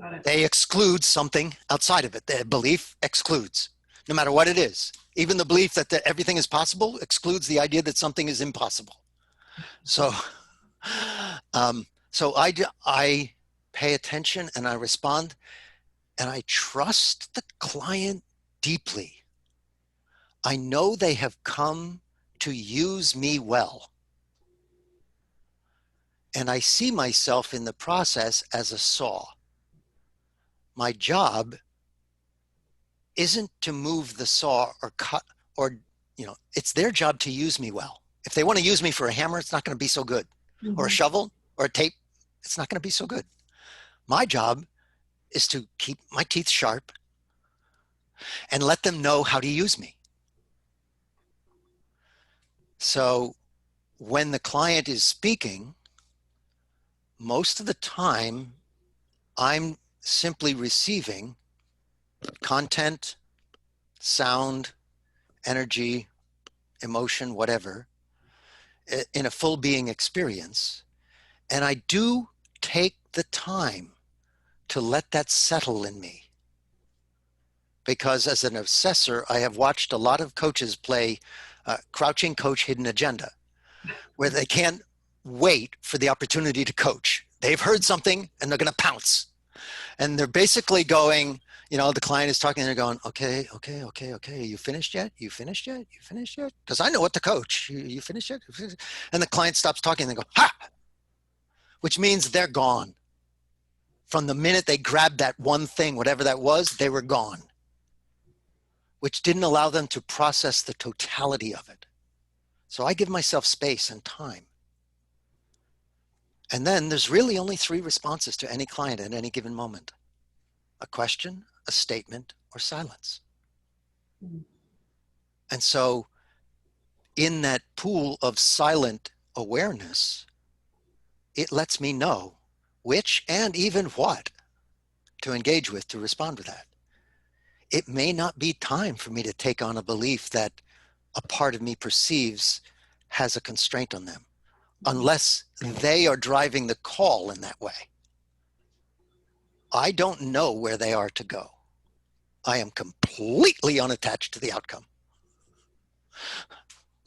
Got it. They exclude something outside of it. The belief excludes, no matter what it is. Even the belief that everything is possible excludes the idea that something is impossible. So, I pay attention and I respond, and I trust the client deeply. I know they have come to use me well. And I see myself in the process as a saw. My job isn't to move the saw or cut, or, it's their job to use me well. If they want to use me for a hammer, it's not going to be so good. Or a shovel or a tape, it's not going to be so good. My job is to keep my teeth sharp and let them know how to use me. So when the client is speaking, most of the time, I'm simply receiving content, sound, energy, emotion, whatever, in a full being experience. And I do take the time to let that settle in me. Because as an assessor, I have watched a lot of coaches play crouching coach, hidden agenda, where they can't wait for the opportunity to coach. They've heard something and they're going to pounce. And they're basically going, the client is talking and they're going, okay. You finished yet? You finished yet? You finished yet? Because I know what to coach. You finished yet? And the client stops talking and they go, ha! Which means they're gone. From the minute they grabbed that one thing, whatever that was, they were gone. Which didn't allow them to process the totality of it. So I give myself space and time. And then there's really only 3 responses to any client at any given moment: a question, a statement, or silence. And so in that pool of silent awareness, it lets me know which and even what to engage with to respond to that. It may not be time for me to take on a belief that a part of me perceives has a constraint on them, unless they are driving the call in that way. I don't know where they are to go. I am completely unattached to the outcome.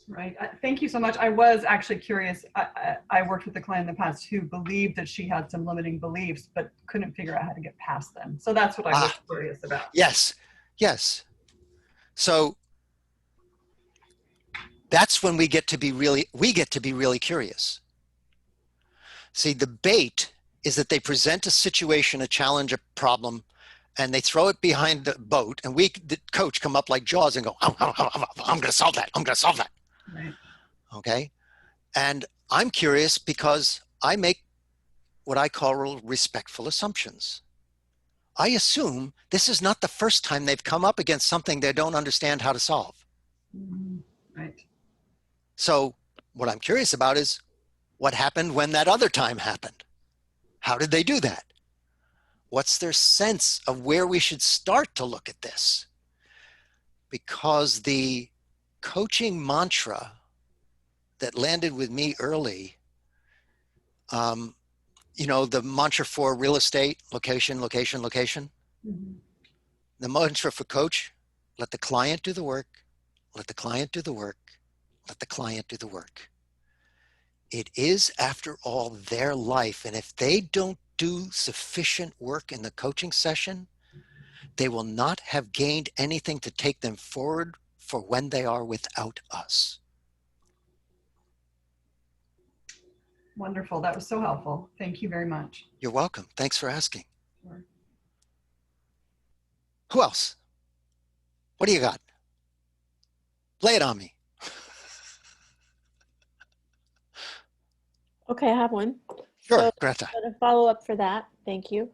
Right. Thank you so much. I was actually curious. I worked with a client in the past who believed that she had some limiting beliefs, but couldn't figure out how to get past them. So that's what I was curious about. Yes. So that's when we get to be really curious. See, the bait is that they present a situation, a challenge, a problem, and they throw it behind the boat, and we, the coach, come up like Jaws and go, I'm going to solve that. I'm going to solve that. Right. Okay. And I'm curious because I make what I call respectful assumptions. I assume this is not the first time they've come up against something they don't understand how to solve. Right. So what I'm curious about is what happened when that other time happened? How did they do that? What's their sense of where we should start to look at this? Because the coaching mantra that landed with me early, the mantra for real estate, location, location, location. The mantra for coach, let the client do the work, let the client do the work, let the client do the work. It is, after all, their life. And if they don't do sufficient work in the coaching session, they will not have gained anything to take them forward for when they are without us. Wonderful. That was so helpful. Thank you very much. You're welcome. Thanks for asking. Sure. Who else? What do you got? Lay it on me. Okay, I have one. Sure, So, Greta. to follow up for that, thank you.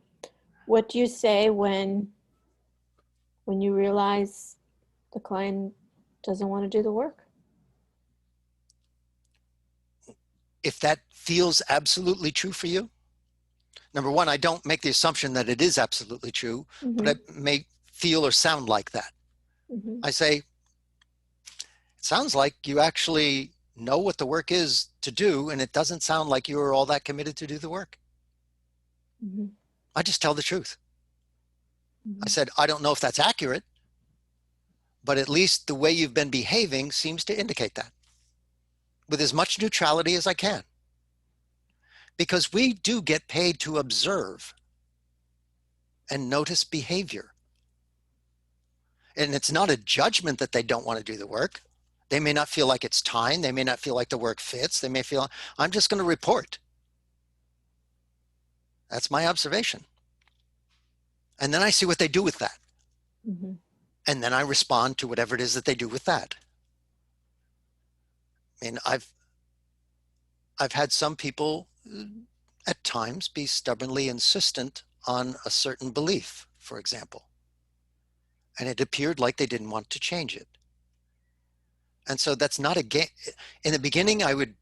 What do you say when you realize the client doesn't want to do the work? If that feels absolutely true for you, number one, I don't make the assumption that it is absolutely true, but it may feel or sound like that. I say, it sounds like you actually know what the work is to do, and it doesn't sound like you are all that committed to do the work. I just tell the truth. I said, I don't know if that's accurate, but at least the way you've been behaving seems to indicate that, with as much neutrality as I can. Because we do get paid to observe and notice behavior. And it's not a judgment that they don't want to do the work. They may not feel like it's time. They may not feel like the work fits. They may feel, I'm just going to report. That's my observation. And then I see what they do with that. Mm-hmm. And then I respond to whatever it is that they do with that. I mean, I've had some people at times be stubbornly insistent on a certain belief, for example. And it appeared like they didn't want to change it. And so that's not a game. In the beginning, I would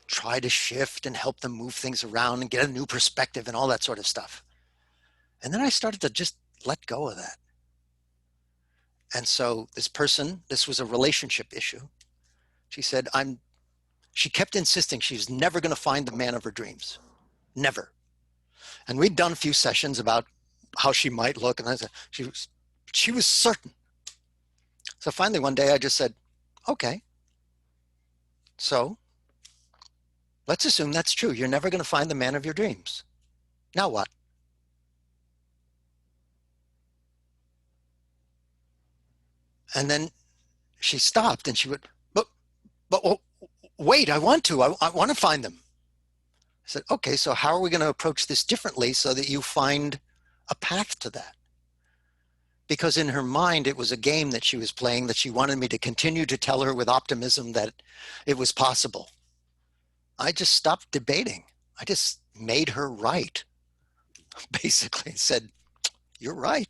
try to shift and help them move things around and get a new perspective and all that sort of stuff. And then I started to just let go of that. And so this person, this was a relationship issue. She said, she kept insisting she was never going to find the man of her dreams. Never. And we'd done a few sessions about how she might look. And I said, she was certain. So finally one day I just said, okay, so let's assume that's true. You're never going to find the man of your dreams. Now what? And then she stopped and she would, but wait, I want to find them. I said, okay, so how are we going to approach this differently so that you find a path to that? Because in her mind, it was a game that she was playing that she wanted me to continue to tell her with optimism that it was possible. I just stopped debating. I just made her right. Basically said, you're right.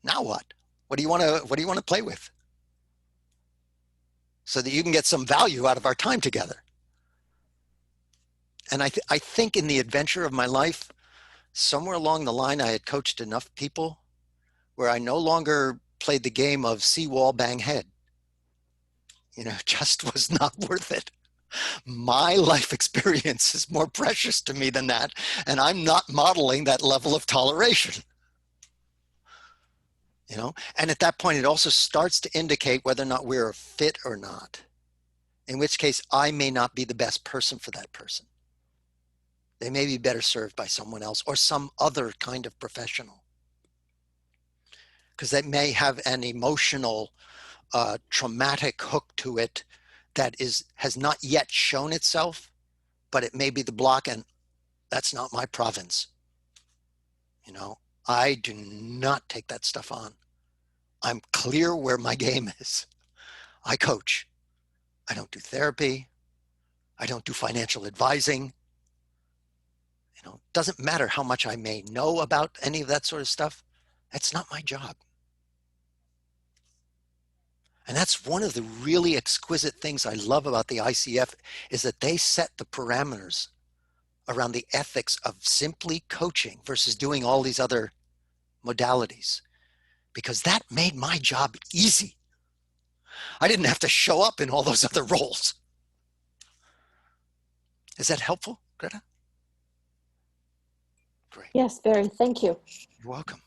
Now what? What do you want to play with? So that you can get some value out of our time together. And I think in the adventure of my life, somewhere along the line, I had coached enough people where I no longer played the game of seawall bang head. You know, just was not worth it. My life experience is more precious to me than that. And I'm not modeling that level of toleration. You know, and at that point, it also starts to indicate whether or not we're a fit or not, in which case I may not be the best person for that person. They may be better served by someone else or some other kind of professional, because they may have an emotional, traumatic hook to it that has not yet shown itself, but it may be the block, and that's not my province. You know, I do not take that stuff on. I'm clear where my game is. I coach. I don't do therapy. I don't do financial advising. You know, it doesn't matter how much I may know about any of that sort of stuff. That's not my job. And that's one of the really exquisite things I love about the ICF is that they set the parameters around the ethics of simply coaching versus doing all these other modalities, because that made my job easy. I didn't have to show up in all those other roles. Is that helpful, Greta? Great. Yes, very. Thank you. You're welcome.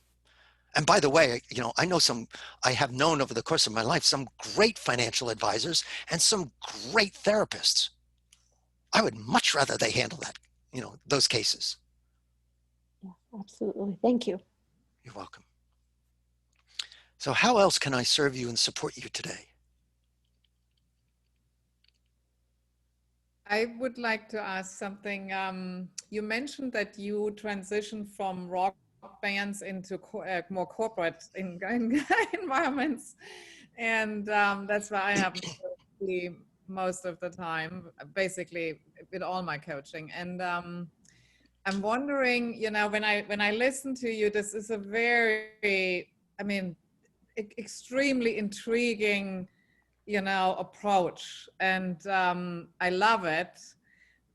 And by the way, you know, I have known over the course of my life some great financial advisors and some great therapists. I would much rather they handle that, you know, those cases. Yeah, absolutely. Thank you. You're welcome. So how else can I serve you and support you today? I would like to ask something. You mentioned that you transitioned from rock bands into more corporate environments, and that's where I happen to be most of the time, basically with all my coaching. And I'm wondering, you know, when I listen to you, this is a very, I mean, extremely intriguing, you know, approach, and I love it.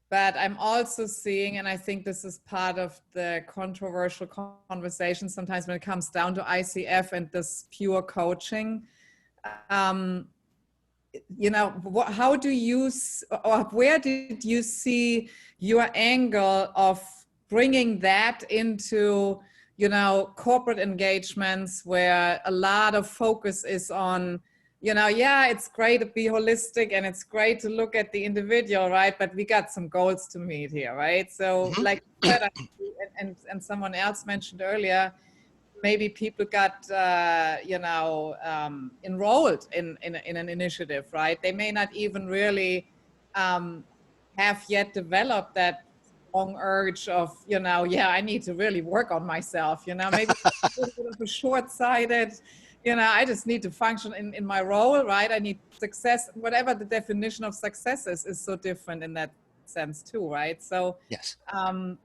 But I'm also seeing, and I think this is part of the controversial conversation sometimes when it comes down to ICF and this pure coaching. You know, how do you, or where did you see your angle of bringing that into, you know, corporate engagements where a lot of focus is on, you know, yeah, it's great to be holistic and it's great to look at the individual, right? But we got some goals to meet here, right? So like you said, and someone else mentioned earlier, maybe people got, you know, enrolled in an initiative, right? They may not even really have yet developed that strong urge of, yeah, I need to really work on myself, maybe a little bit of a short-sighted, I just need to function in my role, right? I need success, whatever the definition of success is so different in that sense too, right? So Yes.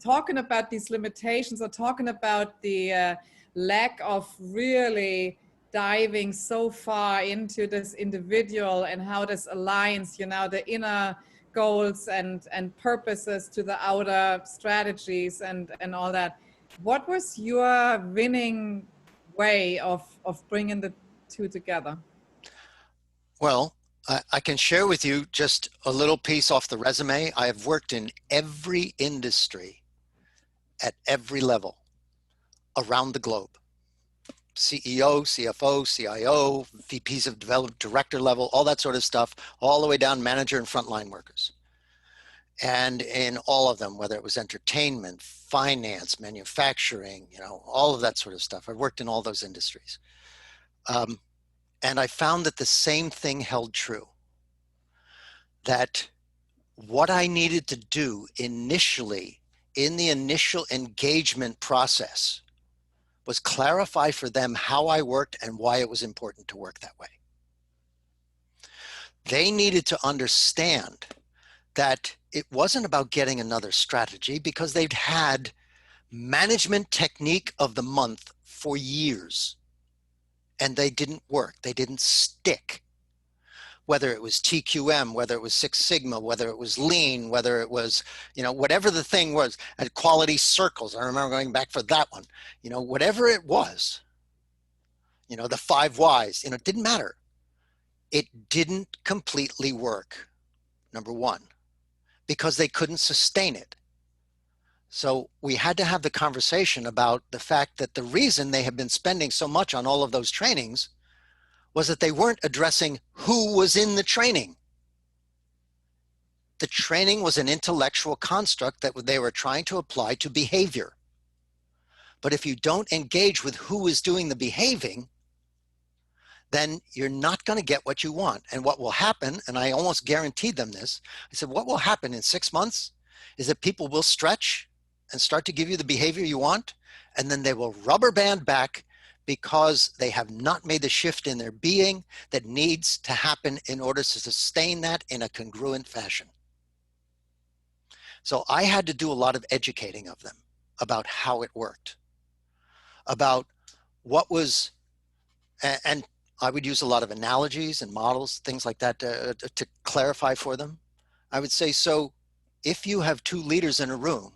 talking about these limitations, or talking about the lack of really diving so far into this individual and how this aligns, the inner goals and purposes to the outer strategies and all that. What was your winning way of bringing the two together? Well, I can share with you just a little piece off the resume. I have worked in every industry at every level around the globe. CEO, CFO, CIO, VPs of development, director level, all that sort of stuff, all the way down manager and frontline workers. And in all of them, whether it was entertainment, finance, manufacturing, all of that sort of stuff. I've worked in all those industries. And I found that the same thing held true. That what I needed to do initially in the initial engagement process was clarify for them how I worked and why it was important to work that way. They needed to understand that it wasn't about getting another strategy, because they'd had management technique of the month for years and they didn't work, they didn't stick. Whether it was TQM, whether it was Six Sigma, whether it was lean, whether it was, whatever the thing was, and quality circles. I remember going back for that one, whatever it was, the 5 whys, it didn't matter. It didn't completely work, number one, because they couldn't sustain it. So we had to have the conversation about the fact that the reason they had been spending so much on all of those trainings was that they weren't addressing who was in the training. The training was an intellectual construct that they were trying to apply to behavior. But if you don't engage with who is doing the behaving, then you're not going to get what you want. And what will happen, and I almost guaranteed them this, I said, what will happen in 6 months is that people will stretch and start to give you the behavior you want, and then they will rubber band back because they have not made the shift in their being that needs to happen in order to sustain that in a congruent fashion. So I had to do a lot of educating of them about how it worked, about what was, and I would use a lot of analogies and models, things like that to clarify for them. I would say, so if you have 2 leaders in a room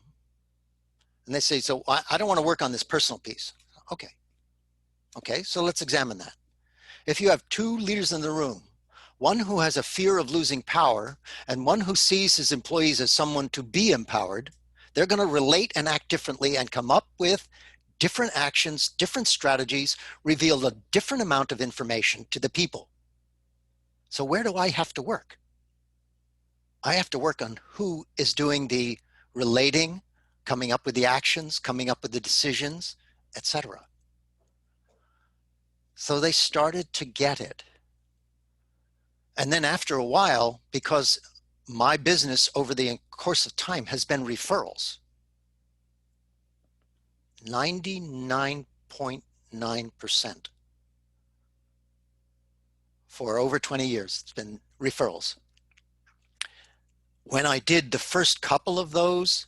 and they say, so I don't want to work on this personal piece. Okay, so let's examine that. If you have 2 leaders in the room, one who has a fear of losing power and one who sees his employees as someone to be empowered, they're going to relate and act differently and come up with different actions, different strategies, reveal a different amount of information to the people. So where do I have to work? I have to work on who is doing the relating, coming up with the actions, coming up with the decisions, etc. So they started to get it. And then after a while, because my business over the course of time has been referrals, 99.9% for over 20 years, it's been referrals. When I did the first couple of those,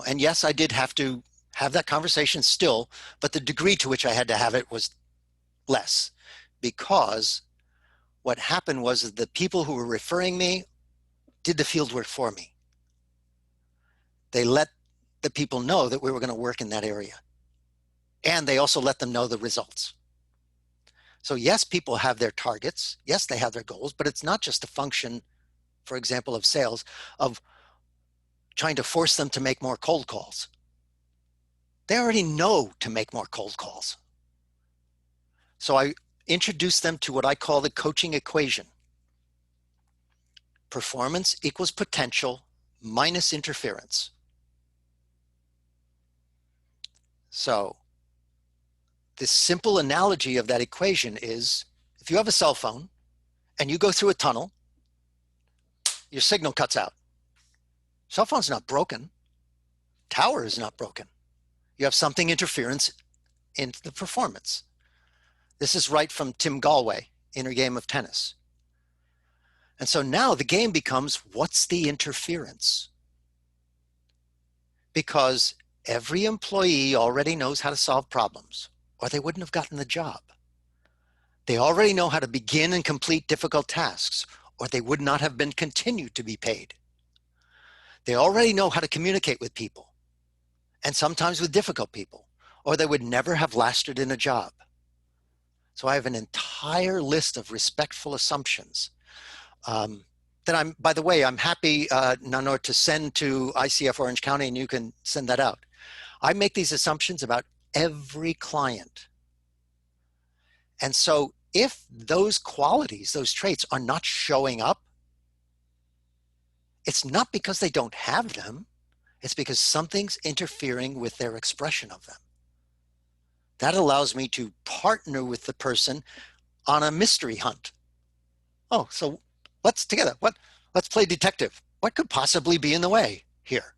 and yes, I did have to have that conversation still, but the degree to which I had to have it was less, because what happened was that the people who were referring me did the field work for me. They let the people know that we were going to work in that area. And they also let them know the results. So yes, people have their targets. Yes, they have their goals, but it's not just a function, for example, of sales, of trying to force them to make more cold calls. They already know to make more cold calls. So I introduced them to what I call the coaching equation. Performance equals potential minus interference. So the simple analogy of that equation is, if you have a cell phone and you go through a tunnel, your signal cuts out. Cell phone's not broken. tower is not broken. You have something interference in the performance. This is right from Tim Galway, Inner Game of Tennis. And so now the game becomes, what's the interference? Because every employee already knows how to solve problems, or they wouldn't have gotten the job. They already know how to begin and complete difficult tasks, or they would not have been continued to be paid. They already know how to communicate with people, and sometimes with difficult people, or they would never have lasted in a job. So I have an entire list of respectful assumptions that I'm, by the way, I'm happy, Nanor, to send to ICF Orange County, and you can send that out. I make these assumptions about every client. And so if those qualities, those traits are not showing up, it's not because they don't have them. It's because something's interfering with their expression of them. That allows me to partner with the person on a mystery hunt. Oh, so let's play detective. What could possibly be in the way here?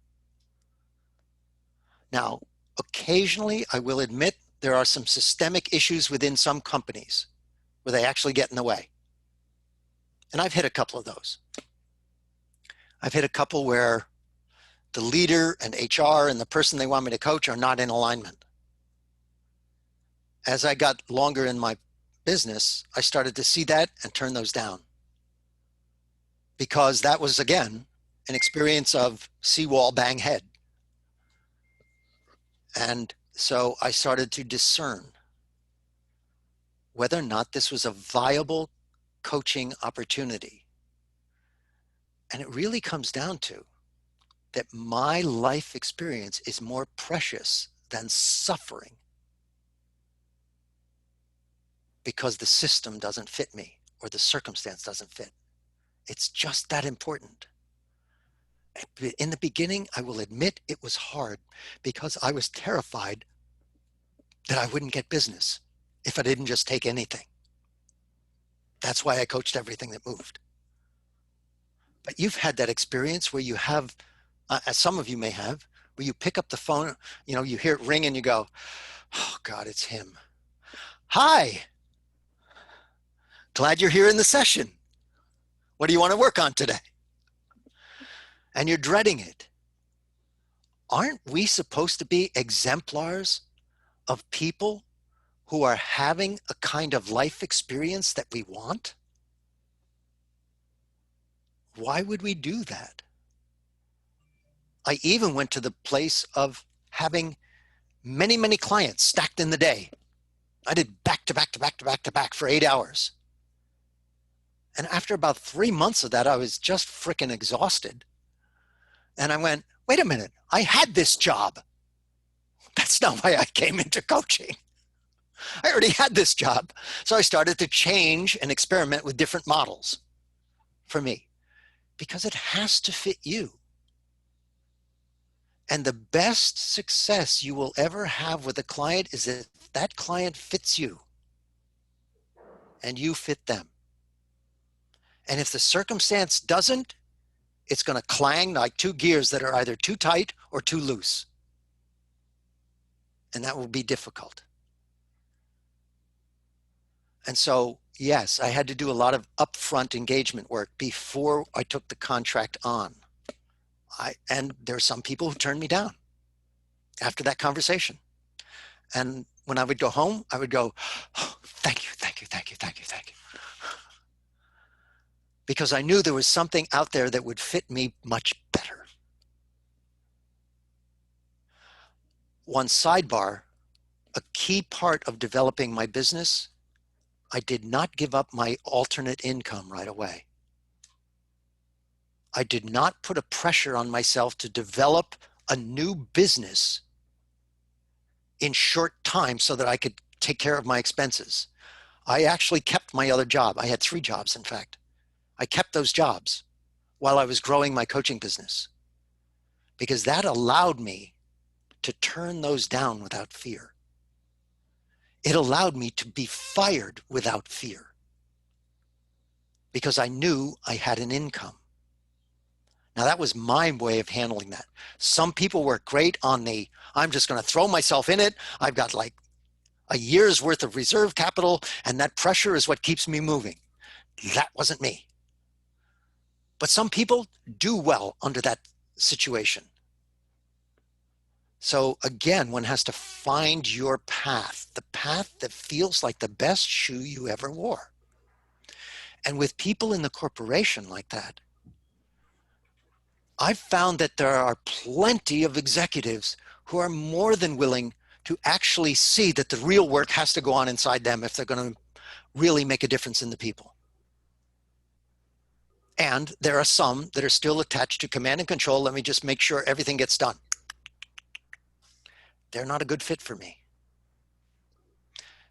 Now, occasionally I will admit there are some systemic issues within some companies where they actually get in the way. And I've hit a couple of those. I've hit a couple where the leader and HR and the person they want me to coach are not in alignment. As I got longer in my business, I started to see that and turn those down. Because that was, again, an experience of seawall, bang head. And so I started to discern whether or not this was a viable coaching opportunity. And it really comes down to that my life experience is more precious than suffering because the system doesn't fit me or the circumstance doesn't fit. It's just that important. In the beginning, I will admit it was hard because I was terrified that I wouldn't get business if I didn't just take anything. That's why I coached everything that moved. But you've had that experience where you have, as some of you may have, where you pick up the phone, you know, you hear it ring and you go, oh God, it's him. Hi, glad you're here in the session. What do you want to work on today? And you're dreading it. Aren't we supposed to be exemplars of people who are having a kind of life experience that we want? Why would we do that? I even went to the place of having many, many clients stacked in the day. I did back to back to back to back to back for 8 hours. And after about 3 months of that, I was just freaking exhausted. And I went, wait a minute, I had this job. That's not why I came into coaching. I already had this job. So I started to change and experiment with different models for me because it has to fit you. And the best success you will ever have with a client is if that client fits you and you fit them. And if the circumstance doesn't, it's going to clang like two gears that are either too tight or too loose. And that will be difficult. And so, yes, I had to do a lot of upfront engagement work before I took the contract on. And there are some people who turned me down after that conversation. And when I would go home, I would go, oh, thank you, thank you, thank you, thank you, thank you. Because I knew there was something out there that would fit me much better. One sidebar, a key part of developing my business, I did not give up my alternate income right away. I did not put a pressure on myself to develop a new business in short time so that I could take care of my expenses. I actually kept my other job. I had 3 jobs, in fact. I kept those jobs while I was growing my coaching business because that allowed me to turn those down without fear. It allowed me to be fired without fear because I knew I had an income. Now that was my way of handling that. Some people were great on the, I'm just going to throw myself in it. I've got like a year's worth of reserve capital, and that pressure is what keeps me moving. That wasn't me. But some people do well under that situation. So again, one has to find your path, the path that feels like the best shoe you ever wore. And with people in the corporation like that, I've found that there are plenty of executives who are more than willing to actually see that the real work has to go on inside them if they're going to really make a difference in the people. And there are some that are still attached to command and control. Let me just make sure everything gets done. They're not a good fit for me.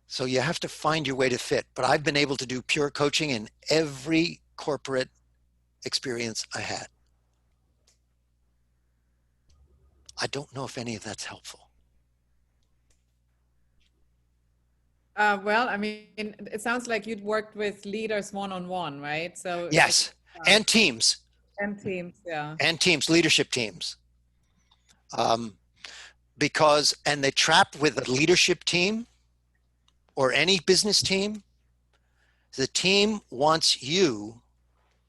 So you have to find your way to fit. But I've been able to do pure coaching in every corporate experience I had. I don't know if any of that's helpful. Well, I mean, it sounds like you'd worked with leaders one-on-one, right? So yes, and teams. And teams, yeah. And teams, leadership teams. Because, and the trap with a leadership team or any business team, the team wants you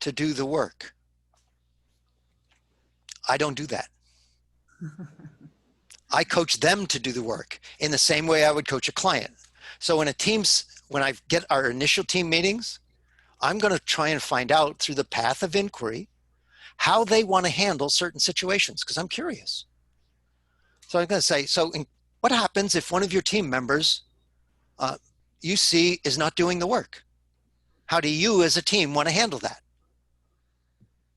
to do the work. I don't do that. I coach them to do the work in the same way I would coach a client. So when I get our initial team meetings, I'm going to try and find out through the path of inquiry how they want to handle certain situations, because I'm curious. So I'm going to say, what happens if one of your team members you see is not doing the work? How do you as a team want to handle that?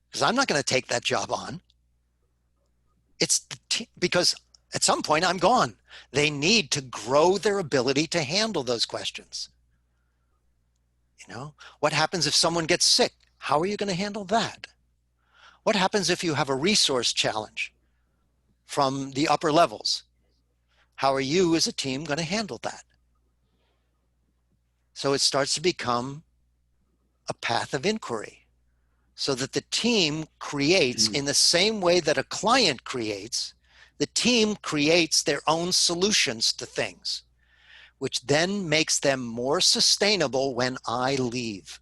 Because I'm not going to take that job on. It's because at some point I'm gone. They need to grow their ability to handle those questions. You know, what happens if someone gets sick? How are you going to handle that? What happens if you have a resource challenge from the upper levels? How are you as a team going to handle that? So it starts to become a path of inquiry so that the team creates in the same way that a client creates, the team creates their own solutions to things, which then makes them more sustainable when I leave.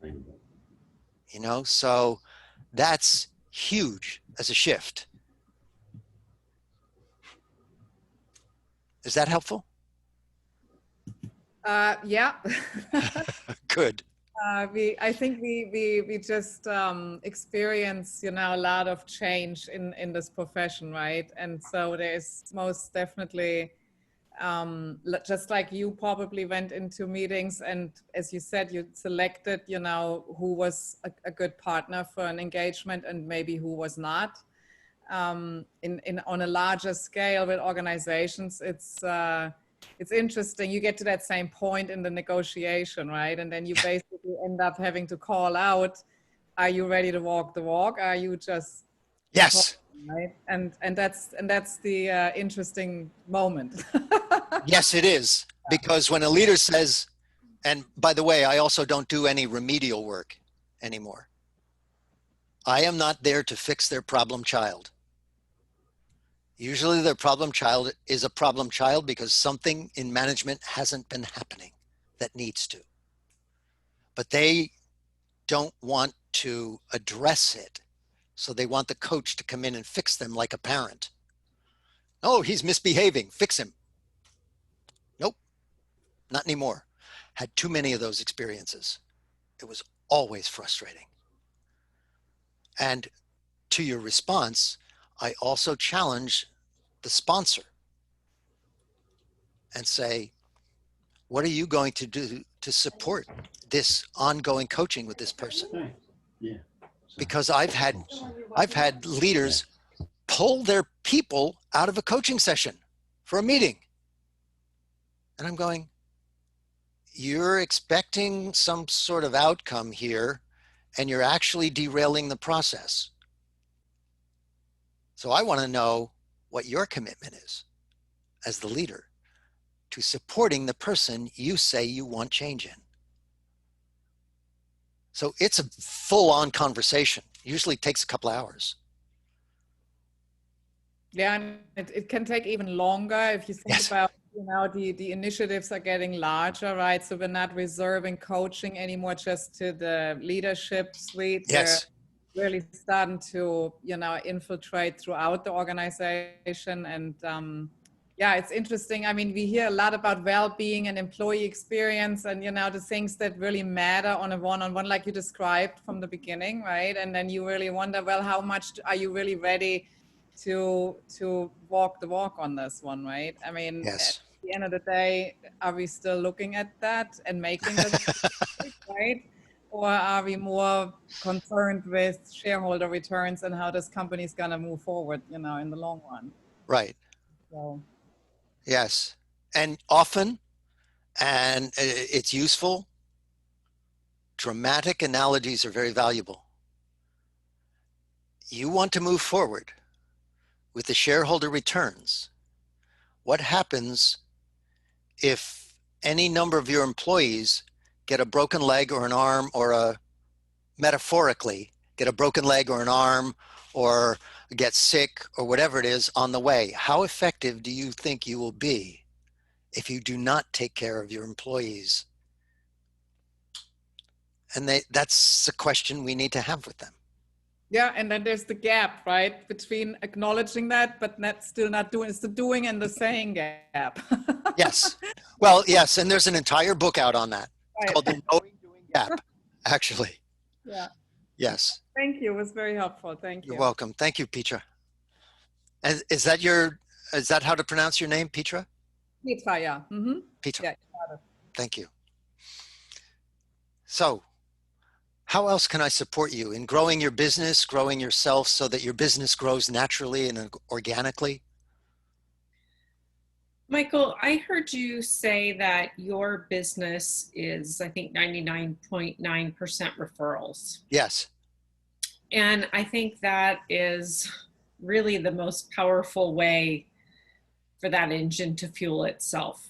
You know, so that's huge as a shift. Is that helpful? Yeah. Good. I think we just experience, you know, a lot of change in this profession, right? And so there's most definitely, just like you probably went into meetings and as you said, you selected, you know, who was a good partner for an engagement and maybe who was not. On a larger scale with organizations, it's interesting. You get to that same point in the negotiation, right? And then you basically end up having to call out, are you ready to walk the walk? Are you just yes, right? And that's the interesting moment. Yes, it is. Because when a leader says, and by the way, I also don't do any remedial work anymore. I am not there to fix their problem child. Usually their problem child is a problem child because something in management hasn't been happening that needs to. But they don't want to address it. So they want the coach to come in and fix them like a parent. Oh, he's misbehaving, fix him. Nope, not anymore. Had too many of those experiences. It was always frustrating. And to your response, I also challenge the sponsor and say, what are you going to do to support this ongoing coaching with this person? Because I've had leaders pull their people out of a coaching session for a meeting. And I'm going, you're expecting some sort of outcome here and you're actually derailing the process. So I want to know what your commitment is as the leader to supporting the person you say you want change in. So it's a full-on conversation. Usually takes a couple hours. Yeah, and it can take even longer if you think Yes. about, the initiatives are getting larger, right? So we're not reserving coaching anymore just to the leadership suite. We're Yes. really starting to, infiltrate throughout the organization. And yeah, it's interesting. I mean, we hear a lot about well-being and employee experience and, the things that really matter on a one-on-one, like you described from the beginning, right? And then you really wonder, well, how much are you really ready to walk the walk on this one, right? I mean, at Yes. the end of the day, are we still looking at that and making the right? Or are we more concerned with shareholder returns and how this company is going to move forward, in the long run? Right. So, Yes. And often, and it's useful, dramatic analogies are very valuable. You want to move forward with the shareholder returns. What happens if any number of your employees get a broken leg or an arm, or metaphorically get a broken leg or an arm, or get sick or whatever it is on the way? How effective do you think you will be if you do not take care of your employees? And that's a question we need to have with them. yeah, and then there's the gap, right, between acknowledging that, but still not doing. It's the doing and the saying gap. Yes. Well, yes. And there's an entire book out on that. It's Right. called The Knowing Doing Gap, actually. Yeah. Yes. Thank you. It was very helpful. Thank you. You're welcome. Thank you, Petra. And is that how to pronounce your name, Petra? Petra, yeah. Mm-hmm. Petra. Yeah, you got it. Thank you. So, how else can I support you in growing your business, growing yourself so that your business grows naturally and organically? Michael, I heard you say that your business is, I think, 99.9% referrals. Yes. And I think that is really the most powerful way for that engine to fuel itself.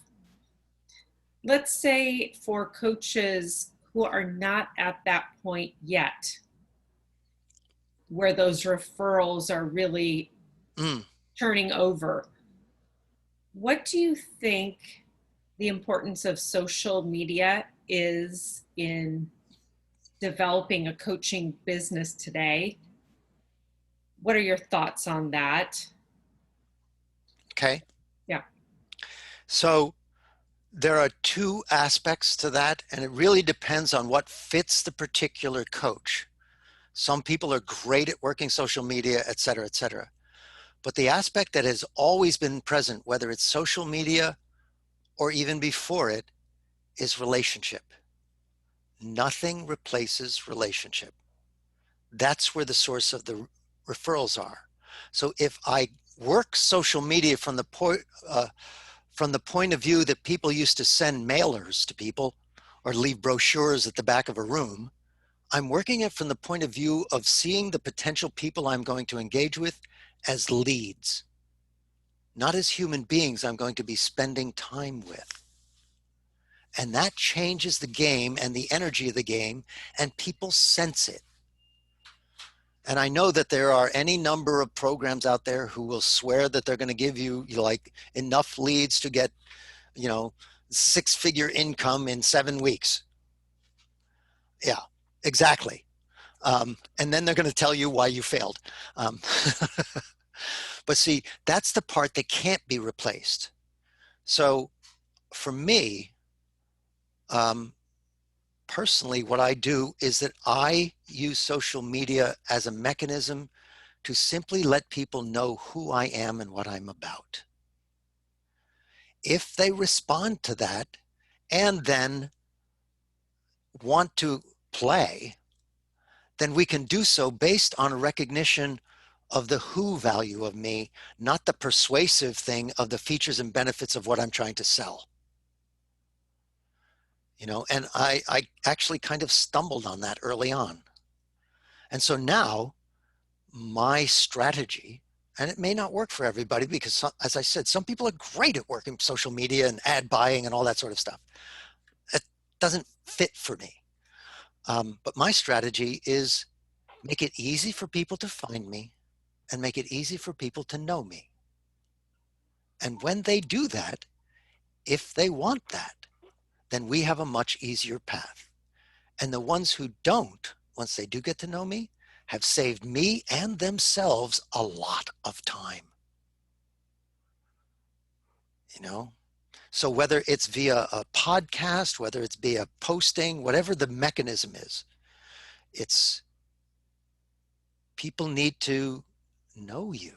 Let's say for coaches who are not at that point yet, where those referrals are really turning over, what do you think the importance of social media is in developing a coaching business today? What are your thoughts on that? Okay. Yeah. So there are two aspects to that, and it really depends on what fits the particular coach. Some people are great at working social media, et cetera, et cetera. But the aspect that has always been present, whether it's social media or even before it, is relationship. Nothing replaces relationship. That's where the source of the referrals are. So if I work social media from the point of view that people used to send mailers to people or leave brochures at the back of a room, I'm working it from the point of view of seeing the potential people I'm going to engage with as leads, not as human beings I'm going to be spending time with. And that changes the game and the energy of the game, and people sense it. And I know that there are any number of programs out there who will swear that they're going to give you like enough leads to get, 6-figure income in 7 weeks. Yeah, exactly. And then they're going to tell you why you failed. But see, that's the part that can't be replaced. So for me, personally, what I do is that I use social media as a mechanism to simply let people know who I am and what I'm about. If they respond to that and then want to play, then we can do so based on a recognition of the who value of me, not the persuasive thing of the features and benefits of what I'm trying to sell. And I actually kind of stumbled on that early on. And so now my strategy, and it may not work for everybody because, as I said, some people are great at working social media and ad buying and all that sort of stuff. It doesn't fit for me. But my strategy is make it easy for people to find me, and make it easy for people to know me. And when they do that, if they want that, then we have a much easier path. And the ones who don't, once they do get to know me, have saved me and themselves a lot of time. You know? So whether it's via a podcast, whether it's via posting, whatever the mechanism is, it's people need to know you.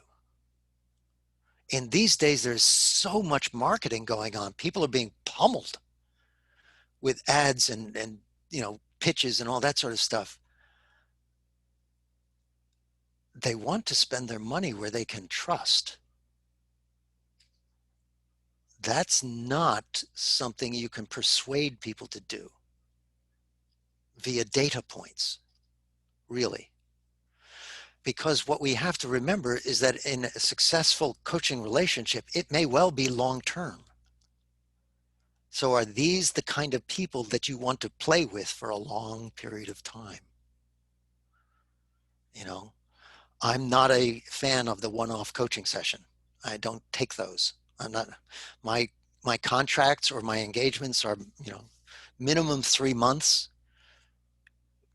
In these days, there's so much marketing going on. People are being pummeled with ads and pitches and all that sort of stuff. They want to spend their money where they can trust. That's not something you can persuade people to do via data points, really. Because what we have to remember is that in a successful coaching relationship, it may well be long-term. So are these the kind of people that you want to play with for a long period of time? You know, I'm not a fan of the one-off coaching session. I don't take those. I'm not, my contracts or my engagements are, minimum 3 months.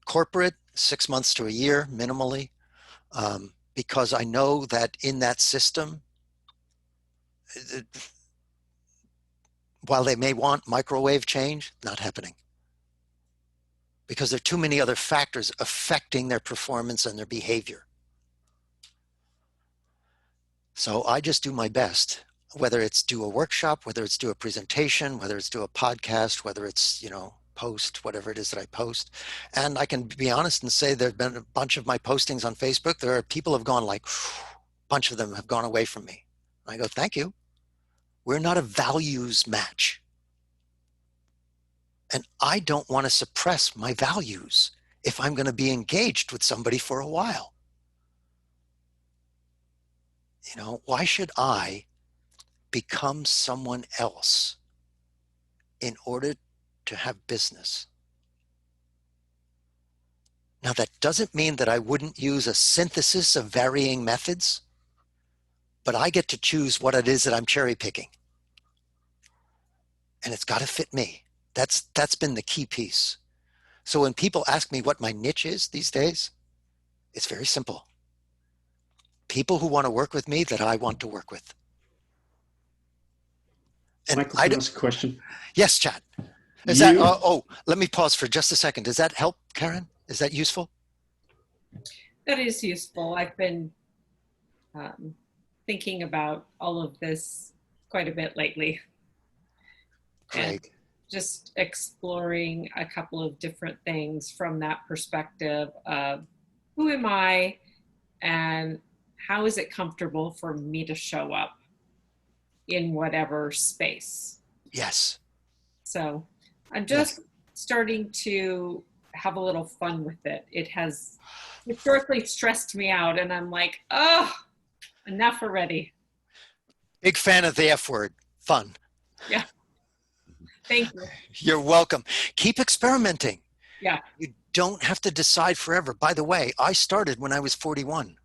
Corporate, 6 months to a year, minimally. Because I know that in that system, while they may want microwave change, not happening. Because there are too many other factors affecting their performance and their behavior. So I just do my best, whether it's do a workshop, whether it's do a presentation, whether it's do a podcast, whether it's, post, whatever it is that I post. And I can be honest and say there've been a bunch of my postings on Facebook. There are people have gone like, a bunch of them have gone away from me. I go, thank you. We're not a values match. And I don't want to suppress my values if I'm going to be engaged with somebody for a while. Why should I become someone else in order to have business? Now, that doesn't mean that I wouldn't use a synthesis of varying methods, but I get to choose what it is that I'm cherry picking. And it's got to fit me. That's been the key piece. So when people ask me what my niche is these days, it's very simple. People who want to work with me that I want to work with. And Michael, can I ask a question? Yes, Chad. Let me pause for just a second. Does that help, Karen? Is that useful? That is useful. I've been thinking about all of this quite a bit lately. Great. And just exploring a couple of different things from that perspective of who am I and how is it comfortable for me to show up in whatever space. Yes. So I'm just starting to have a little fun with it. It has historically stressed me out and I'm like, oh, enough already. Big fan of the F word, fun. Yeah. Thank you. You're welcome. Keep experimenting. Yeah. You don't have to decide forever. By the way, I started when I was 41.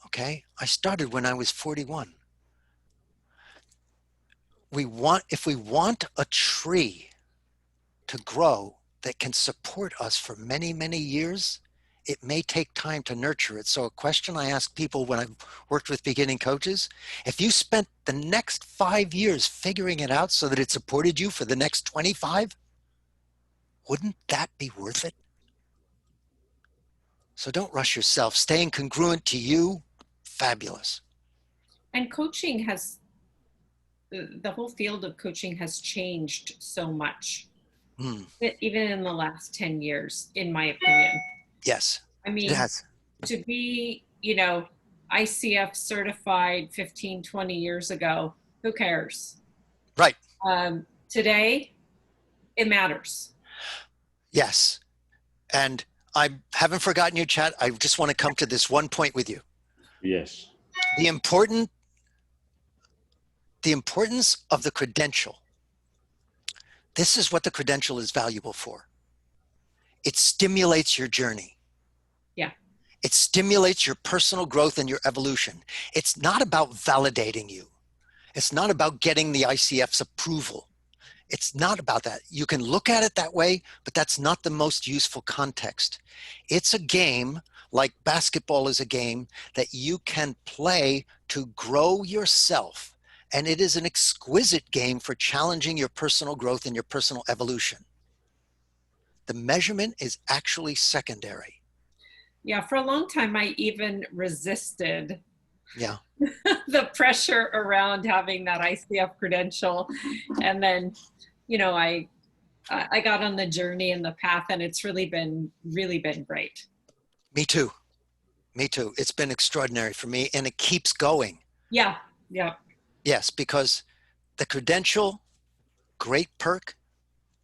Okay? I started when I was 41. If we want a tree to grow that can support us for many, many years, it may take time to nurture it. So a question I ask people when I've worked with beginning coaches, if you spent the next 5 years figuring it out so that it supported you for the next 25, wouldn't that be worth it? So don't rush yourself. Staying congruent to you, fabulous. And coaching has, the whole field of coaching has changed so much, even in the last 10 years, in my opinion. Yes, I mean, it has. To be, ICF certified 15, 20 years ago, who cares? Right. Today, it matters. Yes. And I haven't forgotten you, Chad. I just want to come to this one point with you. Yes. The importance of the credential. This is what the credential is valuable for. It stimulates your journey. It stimulates your personal growth and your evolution. It's not about validating you. It's not about getting the ICF's approval. It's not about that. You can look at it that way, but that's not the most useful context. It's a game, like basketball is a game, that you can play to grow yourself. And it is an exquisite game for challenging your personal growth and your personal evolution. The measurement is actually secondary. Yeah, for a long time, I even resisted Yeah. the pressure around having that ICF credential. And then, you know, I got on the journey and the path, and it's really been great. Me too. Me too. It's been extraordinary for me, and it keeps going. Yeah, yeah. Yes, because the credential, great perk,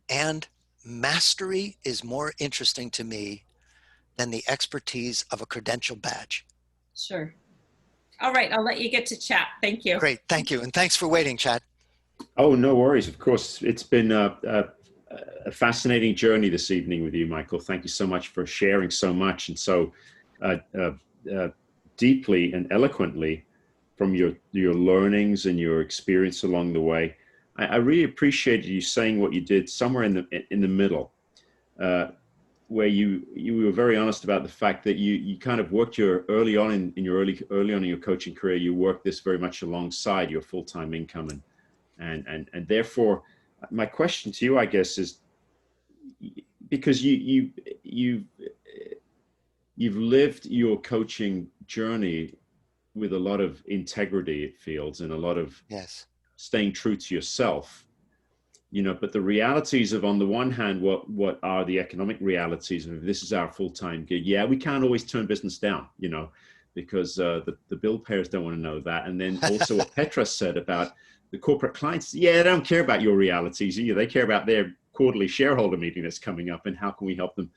and mastery is more interesting to me than the expertise of a credential badge. Sure. All right, I'll let you get to chat. Thank you. Great, thank you. And thanks for waiting, Chad. Oh, no worries. Of course, it's been a fascinating journey this evening with you, Michael. Thank you so much for sharing so much and so deeply and eloquently from your learnings and your experience along the way. I really appreciated you saying what you did somewhere in the middle, where you were very honest about the fact that you kind of worked early on in your coaching career. You worked this very much alongside your full-time income, and therefore, my question to you, I guess, is because you've lived your coaching journey with a lot of integrity, it feels, and a lot of yes, staying true to yourself, you know, but the realities of, on the one hand, what are the economic realities of this is our full-time gig. Yeah, we can't always turn business down, you know, because the bill payers don't want to know that. And then also what Petra said about the corporate clients, yeah, they don't care about your realities either. They care about their quarterly shareholder meeting that's coming up and how can we help them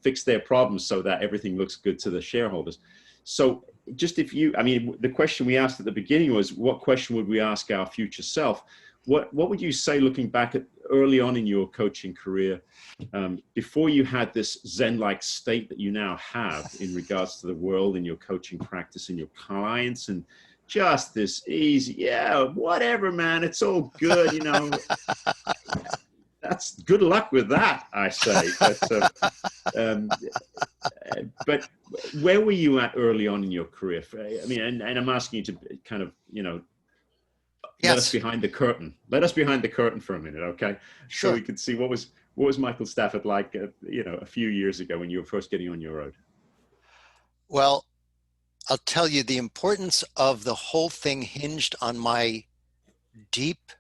fix their problems so that everything looks good to the shareholders. So just the question we asked at the beginning was, what question would we ask our future self? What would you say, looking back at early on in your coaching career, before you had this Zen-like state that you now have in regards to the world and your coaching practice and your clients, and just this easy, yeah, whatever, man, it's all good, you know. That's good luck with that, I say. But where were you at early on in your career? I mean, and I'm asking you to kind of, you know, let us behind the curtain. Let us behind the curtain for a minute, okay? Sure. So we could see what was Michael Stafford like, you know, a few years ago when you were first getting on your road. Well, I'll tell you, the importance of the whole thing hinged on my deep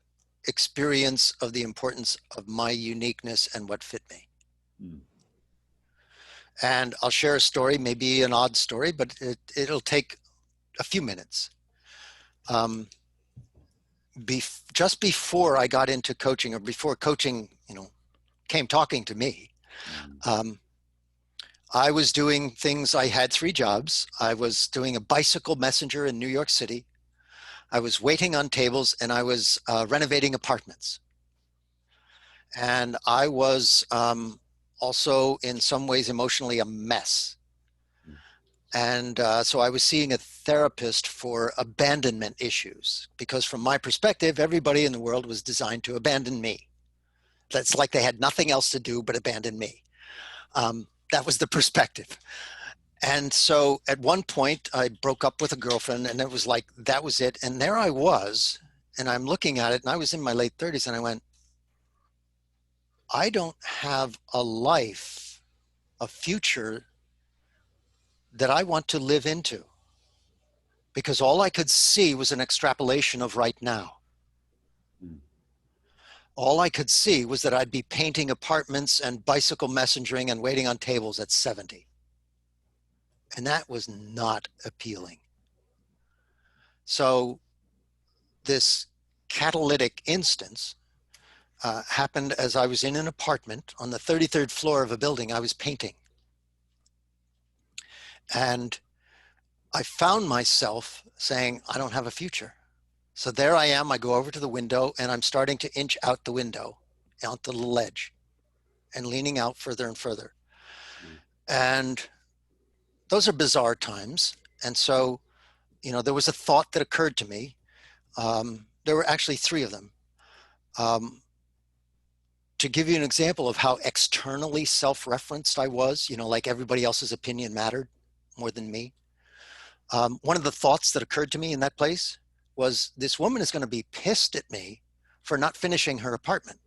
experience of the importance of my uniqueness and what fit me. Mm. And I'll share a story, maybe an odd story, but it'll take a few minutes. Just before I got into coaching, or before coaching, you know, came talking to me, I was doing things. I had 3 jobs. I was doing a bicycle messenger in New York City. I was waiting on tables, and I was renovating apartments. And I was also in some ways emotionally a mess. And so I was seeing a therapist for abandonment issues, because from my perspective, everybody in the world was designed to abandon me. That's like they had nothing else to do but abandon me. That was the perspective. And so at one point I broke up with a girlfriend, and it was like, that was it. And there I was, and I'm looking at it, and I was in my late 30s, and I went, I don't have a life, a future that I want to live into, because all I could see was an extrapolation of right now. All I could see was that I'd be painting apartments and bicycle messengering and waiting on tables at 70. And that was not appealing. So this catalytic instance happened as I was in an apartment on the 33rd floor of a building I was painting. And I found myself saying, I don't have a future. So there I am, I go over to the window, and I'm starting to inch out the window, onto the ledge, and leaning out further and further. And those are bizarre times. And so, you know, there was a thought that occurred to me. There were actually 3 of them. To give you an example of how externally self-referenced I was, you know, like everybody else's opinion mattered more than me. One of the thoughts that occurred to me in that place was, this woman is going to be pissed at me for not finishing her apartment.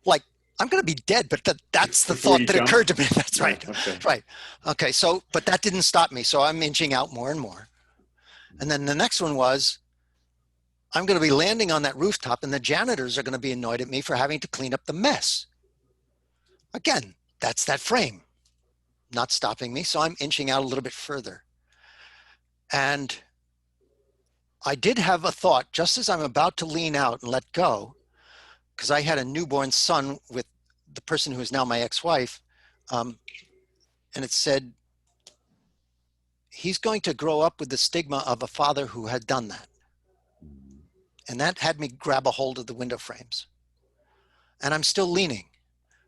Like, I'm going to be dead, but that's the Before thought you that jump? occurred to me. That's Yeah, right. okay. Right. Okay. So, but that didn't stop me. So I'm inching out more and more. And then the next one was, I'm going to be landing on that rooftop and the janitors are going to be annoyed at me for having to clean up the mess. Again, that's that frame, not stopping me. So I'm inching out a little bit further. And I did have a thought just as I'm about to lean out and let go, because I had a newborn son with the person who is now my ex-wife. And it said, he's going to grow up with the stigma of a father who had done that. And that had me grab a hold of the window frames. And I'm still leaning.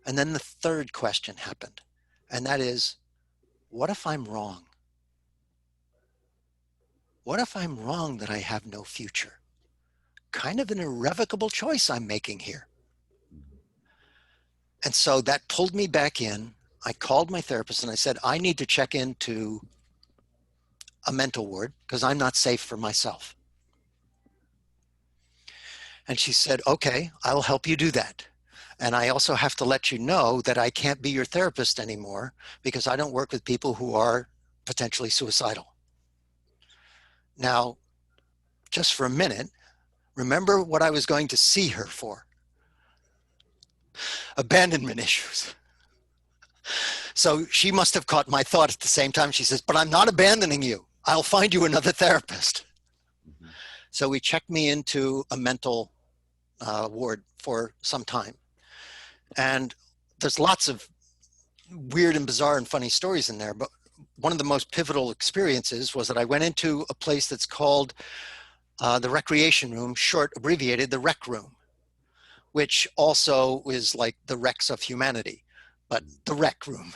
And then the third question happened. And that is, what if I'm wrong? What if I'm wrong that I have no future? Kind of an irrevocable choice I'm making here. And so that pulled me back in. I called my therapist and I said, I need to check into a mental ward because I'm not safe for myself. And she said, okay, I'll help you do that. And I also have to let you know that I can't be your therapist anymore because I don't work with people who are potentially suicidal. Now, just for a minute, remember what I was going to see her for. Abandonment issues. So she must have caught my thought at the same time. She says, but I'm not abandoning you. I'll find you another therapist. Mm-hmm. So we checked me into a mental ward for some time. And there's lots of weird and bizarre and funny stories in there. But one of the most pivotal experiences was that I went into a place that's called the recreation room, short abbreviated, the rec room, which also is like the Rex of humanity, but the rec room.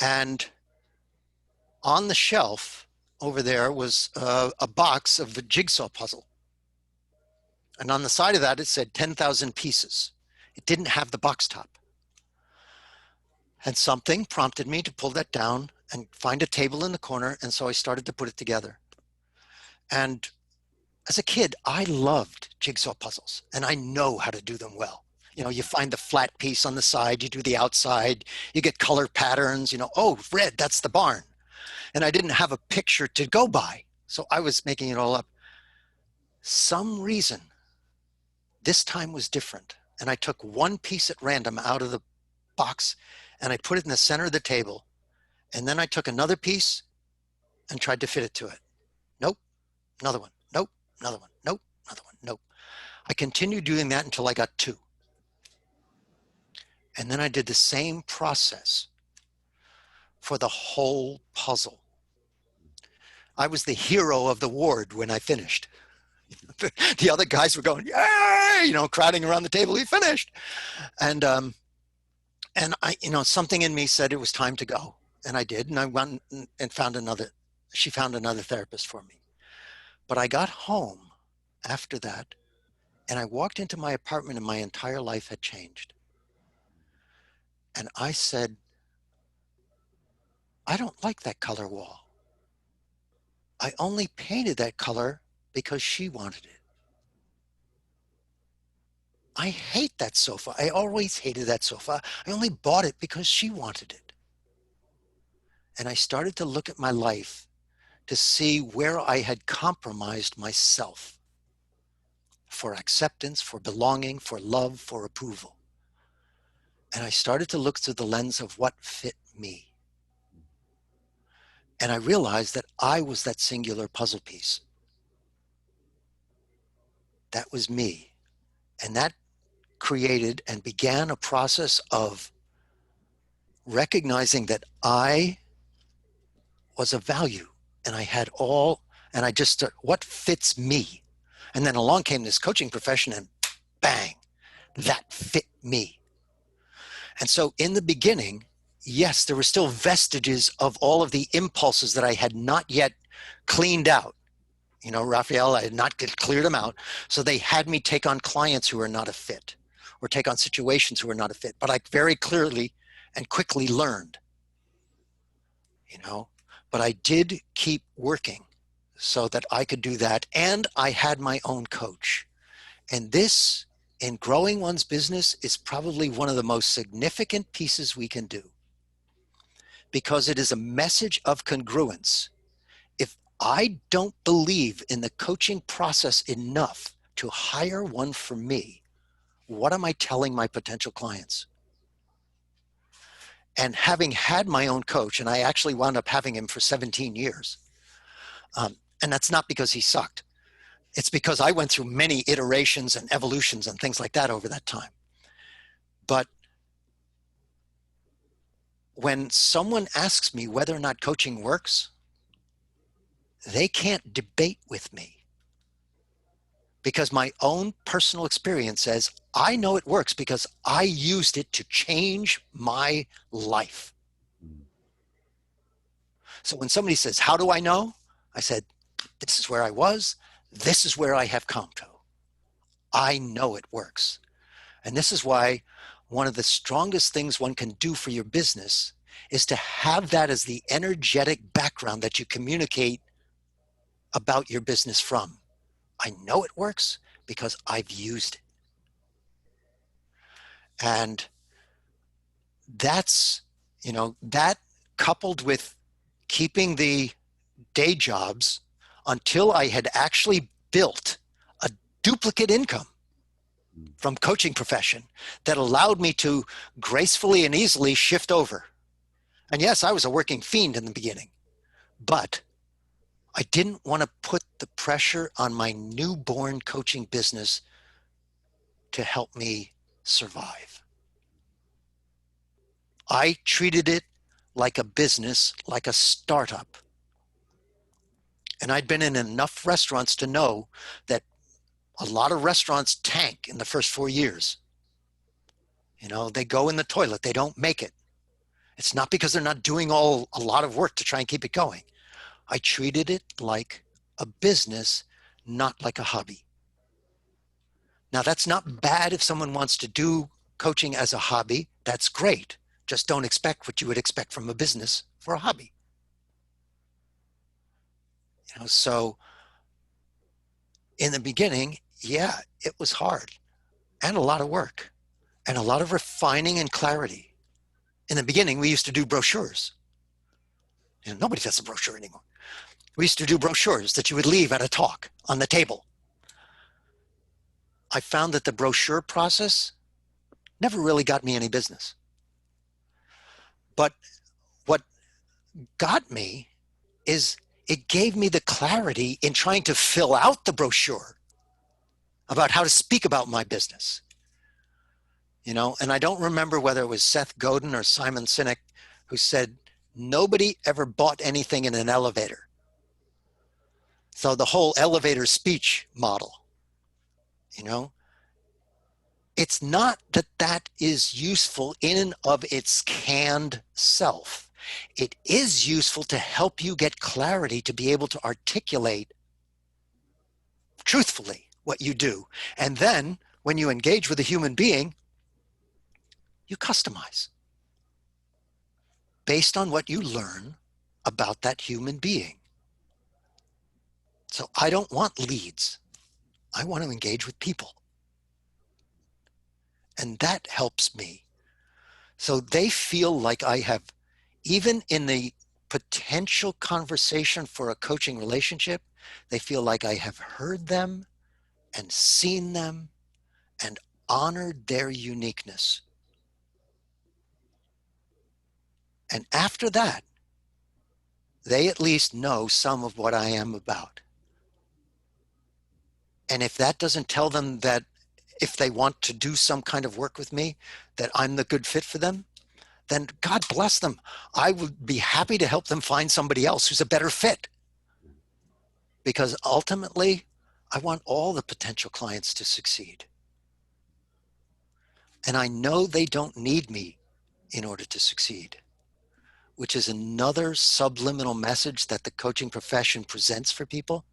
And on the shelf over there was a box of the jigsaw puzzle. And on the side of that, it said 10,000 pieces. It didn't have the box top. And something prompted me to pull that down and find a table in the corner. And so I started to put it together. And as a kid, I loved jigsaw puzzles and I know how to do them well. You know, you find the flat piece on the side, you do the outside, you get color patterns, you know, oh, red, that's the barn. And I didn't have a picture to go by. So I was making it all up. Some reason, this time was different. And I took one piece at random out of the box and I put it in the center of the table. And then I took another piece and tried to fit it to it. Nope, another one, nope, another one, nope, another one, nope. I continued doing that until I got 2. And then I did the same process for the whole puzzle. I was the hero of the ward when I finished. The other guys were going, yay, you know, crowding around the table, he finished. And I, you know, something in me said it was time to go. And I did. And I went and found she found another therapist for me. But I got home after that and I walked into my apartment and my entire life had changed. And I said, I don't like that color wall. I only painted that color because she wanted it. I hate that sofa. I always hated that sofa. I only bought it because she wanted it. And I started to look at my life to see where I had compromised myself for acceptance, for belonging, for love, for approval. And I started to look through the lens of what fit me. And I realized that I was that singular puzzle piece. That was me. And that created and began a process of recognizing that I was of value and I had all, and I just, what fits me? And then along came this coaching profession and bang, that fit me. And so in the beginning, yes, there were still vestiges of all of the impulses that I had not yet cleaned out. You know, Raphael, I had not cleared them out. So they had me take on clients who are not a fit, or take on situations who are not a fit. But I very clearly and quickly learned, you know, but I did keep working so that I could do that. And I had my own coach. And this, in growing one's business, is probably one of the most significant pieces we can do, because it is a message of congruence. If I don't believe in the coaching process enough to hire one for me, what am I telling my potential clients? And having had my own coach, and I actually wound up having him for 17 years, and that's not because he sucked. It's because I went through many iterations and evolutions and things like that over that time. But when someone asks me whether or not coaching works, they can't debate with me, because my own personal experience says, I know it works because I used it to change my life. So when somebody says, how do I know? I said, this is where I was. This is where I have come to. I know it works. And this is why one of the strongest things one can do for your business is to have that as the energetic background that you communicate about your business from. I know it works because I've used it. And that's, you know, that coupled with keeping the day jobs until I had actually built a duplicate income from coaching profession that allowed me to gracefully and easily shift over. And yes, I was a working fiend in the beginning, but I didn't want to put the pressure on my newborn coaching business to help me survive. I treated it like a business, like a startup. And I'd been in enough restaurants to know that a lot of restaurants tank in the first 4 years. You know, they go in the toilet, they don't make it. It's not because they're not doing a lot of work to try and keep it going. I treated it like a business, not like a hobby. Now, that's not bad if someone wants to do coaching as a hobby. That's great. Just don't expect what you would expect from a business for a hobby. You know, so in the beginning, yeah, it was hard and a lot of work and a lot of refining and clarity. In the beginning, we used to do brochures. You know, nobody does a brochure anymore. We used to do brochures that you would leave at a talk on the table. I found that the brochure process never really got me any business. But what got me is it gave me the clarity in trying to fill out the brochure about how to speak about my business. You know, and I don't remember whether it was Seth Godin or Simon Sinek who said, nobody ever bought anything in an elevator. So the whole elevator speech model, you know, it's not that that is useful in and of its canned self. It is useful to help you get clarity to be able to articulate truthfully what you do. And then when you engage with a human being, you customize based on what you learn about that human being. So I don't want leads. I want to engage with people. And that helps me. So they feel like I have, even in the potential conversation for a coaching relationship, they feel like I have heard them and seen them and honored their uniqueness. And after that, they at least know some of what I am about. And if that doesn't tell them that if they want to do some kind of work with me, that I'm the good fit for them, then God bless them. I would be happy to help them find somebody else who's a better fit. Because ultimately, I want all the potential clients to succeed. And I know they don't need me in order to succeed. which is another subliminal message that the coaching profession presents for people.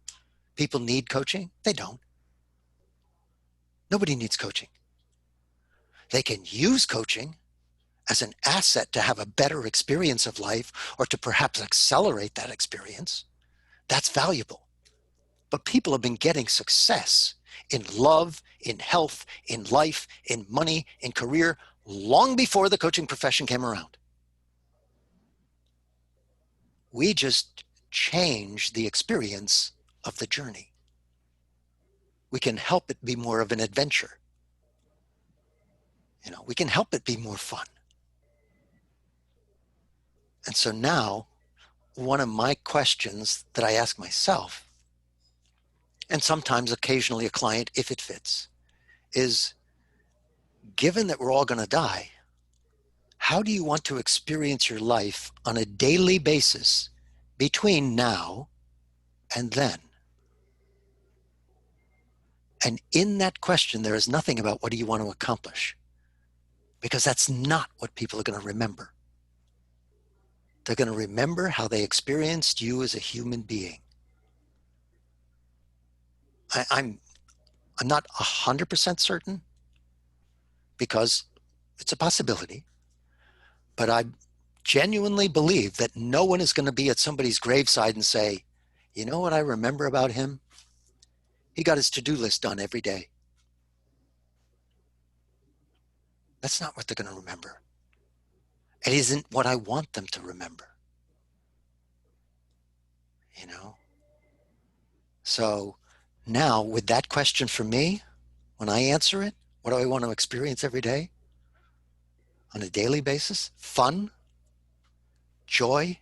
People need coaching. They don't. Nobody needs coaching. They can use coaching as an asset to have a better experience of life or to perhaps accelerate that experience. That's valuable. But people have been getting success in love, in health, in life, in money, in career, long before the coaching profession came around. We just change the experience of the journey. We can help it be more of an adventure. We can help it be more fun. And so now, one of my questions that I ask myself, and sometimes occasionally a client, if it fits, is, given that we're all going to die, how do you want to experience your life on a daily basis between now and then? And in that question, there is nothing about what do you want to accomplish, because that's not what people are going to remember. They're going to remember how they experienced you as a human being. I'm not 100% certain, because it's a possibility, but I genuinely believe that no one is going to be at somebody's graveside and say, you know what I remember about him? He got his to-do list done every day. That's not what they're going to remember. It isn't what I want them to remember. So now, with that question for me, when I answer it, what do I want to experience every day? On a daily basis? Fun, joy,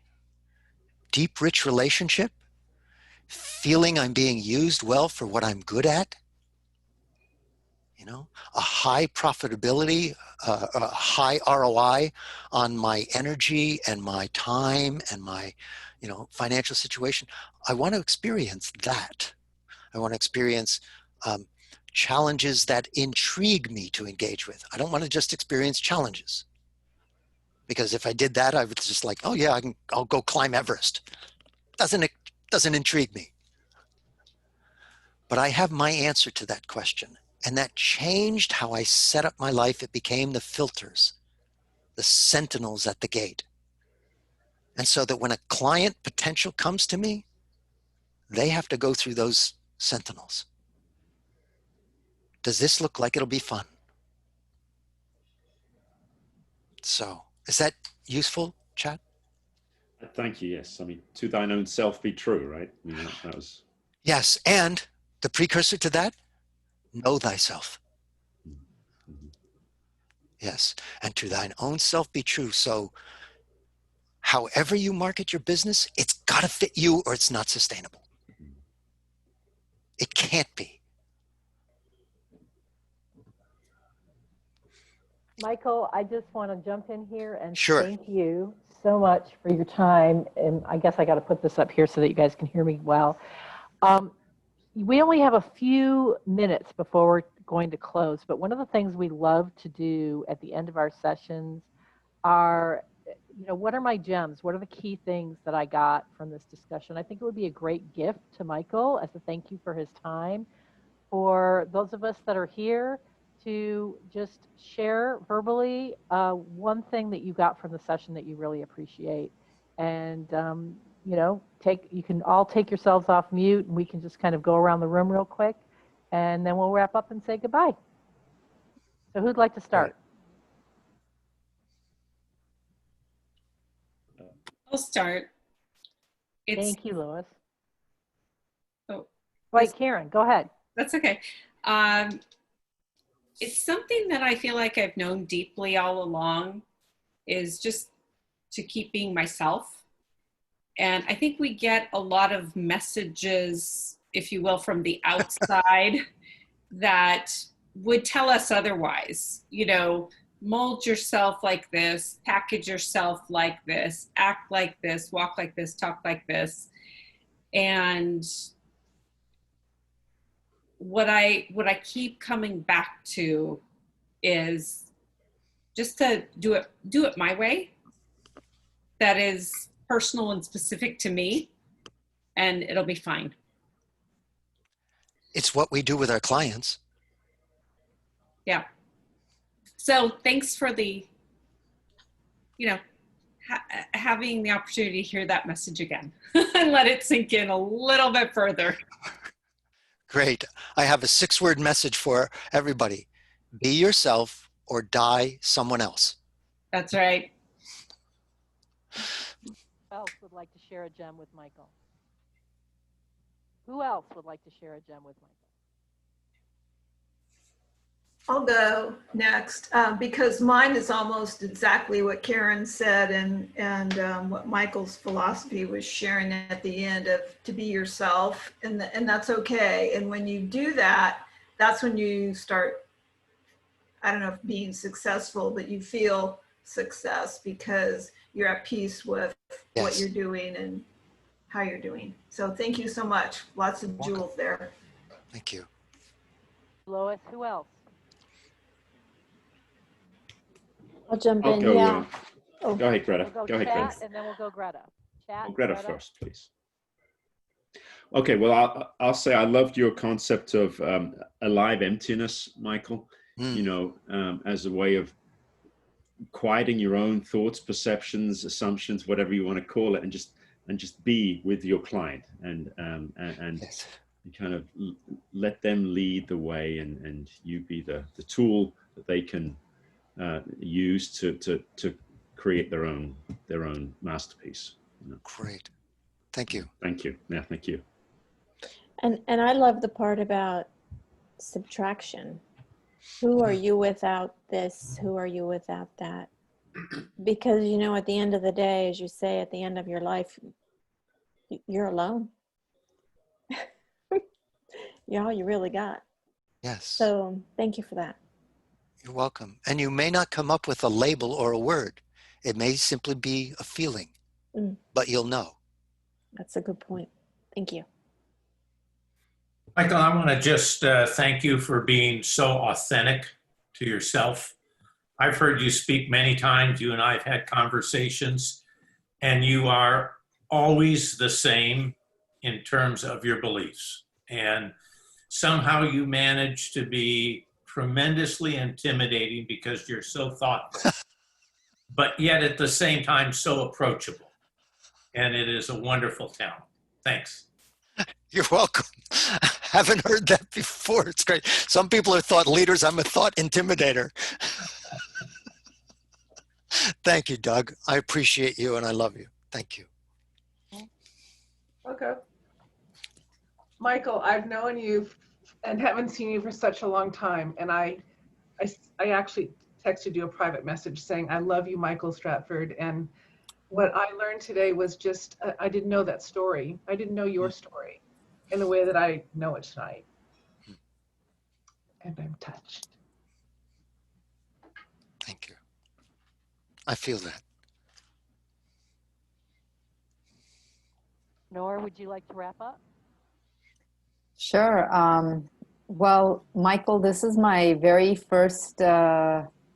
deep, rich relationship, feeling I'm being used well for what I'm good at, a high profitability, a high ROI on my energy and my time and my, financial situation. I want to experience that. I want to experience challenges that intrigue me to engage with. I don't want to just experience challenges, because if I did that, I would just like, oh yeah, I'll go climb Everest. Doesn't intrigue me. But I have my answer to that question. And that changed how I set up my life. It became the filters, the sentinels at the gate. And so that when a client potential comes to me, they have to go through those sentinels. Does this look like it'll be fun? So, is that useful, Chad? Thank you. Yes. I mean, to thine own self be true, right? That was. Yes. And the precursor to that, know thyself. Mm-hmm. Yes. And to thine own self be true. So however you market your business, it's got to fit you or it's not sustainable. It can't be. Michael, I just want to jump in here and Sure. Thank you so much for your time. And I guess I got to put this up here so that you guys can hear me well. We only have a few minutes before we're going to close, but one of the things we love to do at the end of our sessions are, what are my gems? What are the key things that I got from this discussion? I think it would be a great gift to Michael as a thank you for his time. For those of us that are here, to just share verbally one thing that you got from the session that you really appreciate. And, you can all take yourselves off mute and we can just kind of go around the room real quick and then we'll wrap up and say goodbye. So who'd like to start? I'll start. Thank you, Lois. Oh, right, Karen, go ahead. That's okay. It's something that I feel like I've known deeply all along, is just to keep being myself. And I think we get a lot of messages, if you will, from the outside that would tell us otherwise. Mold yourself like this, package yourself like this, act like this, walk like this, talk like this. And what I keep coming back to is just to do it my way. that is personal and specific to me, and it'll be fine. It's what we do with our clients. Yeah. So thanks for the, having the opportunity to hear that message again and let it sink in a little bit further. Great. I have a 6-word message for everybody. Be yourself or die someone else. That's right. Who else would like to share a gem with Michael? Who else would like to share a gem with Michael? I'll go next because mine is almost exactly what Karen said and what Michael's philosophy was sharing at the end of to be yourself, and that's okay. And when you do that, that's when you start, I don't know if being successful, but you feel success because you're at peace with what you're doing and how you're doing. So thank you so much. Lots of jewels there. Thank you. Lois, who else? I'll jump I'll in. go. Yeah. Go ahead, Greta. We'll Go ahead, chat, Greta. and then we'll go Greta. Chat. Oh, Greta first, please. Okay, well, I'll say I loved your concept of alive emptiness, Michael. As a way of quieting your own thoughts, perceptions, assumptions, whatever you want to call it, and just be with your client and Yes. kind of let them lead the way, and you be the tool that they can use to create their own masterpiece. Great. Thank you. Thank you. Yeah, thank you. And I love the part about subtraction. Who are you without this? Who are you without that? Because, at the end of the day, as you say, at the end of your life, you're alone. You're all you really got. Yes. So thank you for that. You're welcome. And you may not come up with a label or a word. It may simply be a feeling, but you'll know. That's a good point. Thank you. Michael, I want to just thank you for being so authentic to yourself. I've heard you speak many times. You and I have had conversations, and you are always the same in terms of your beliefs. And somehow you manage to be tremendously intimidating because you're so thoughtful, but yet at the same time so approachable. And it is a wonderful talent. Thanks. You're welcome. Haven't heard that before. It's great. Some people are thought leaders. I'm a thought intimidator. Thank you, Doug. I appreciate you and I love you. Thank you. Okay. Michael, I've known you and haven't seen you for such a long time. And I actually texted you a private message saying, I love you, Michael Stratford. And what I learned today was just, I didn't know that story. I didn't know your story in the way that I know it tonight. And I'm touched. Thank you. I feel that. Nora, would you like to wrap up? Sure. Well, Michael, this is my very first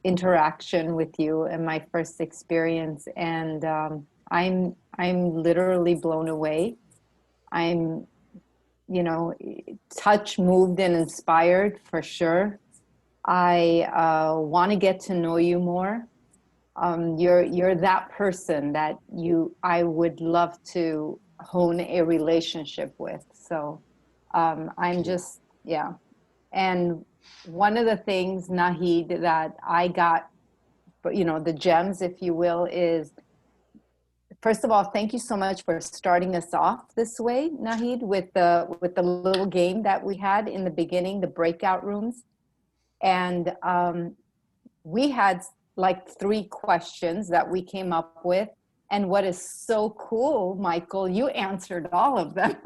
interaction with you and my first experience, and I'm literally blown away. I'm, touched, moved, and inspired for sure. I want to get to know you more. You're that person that I would love to hone a relationship with. So I'm just, yeah. And one of the things, Nahid, that I got, the gems, if you will, is, first of all, thank you so much for starting us off this way, Nahid, with the little game that we had in the beginning, the breakout rooms. And we had like 3 questions that we came up with. And what is so cool, Michael, you answered all of them.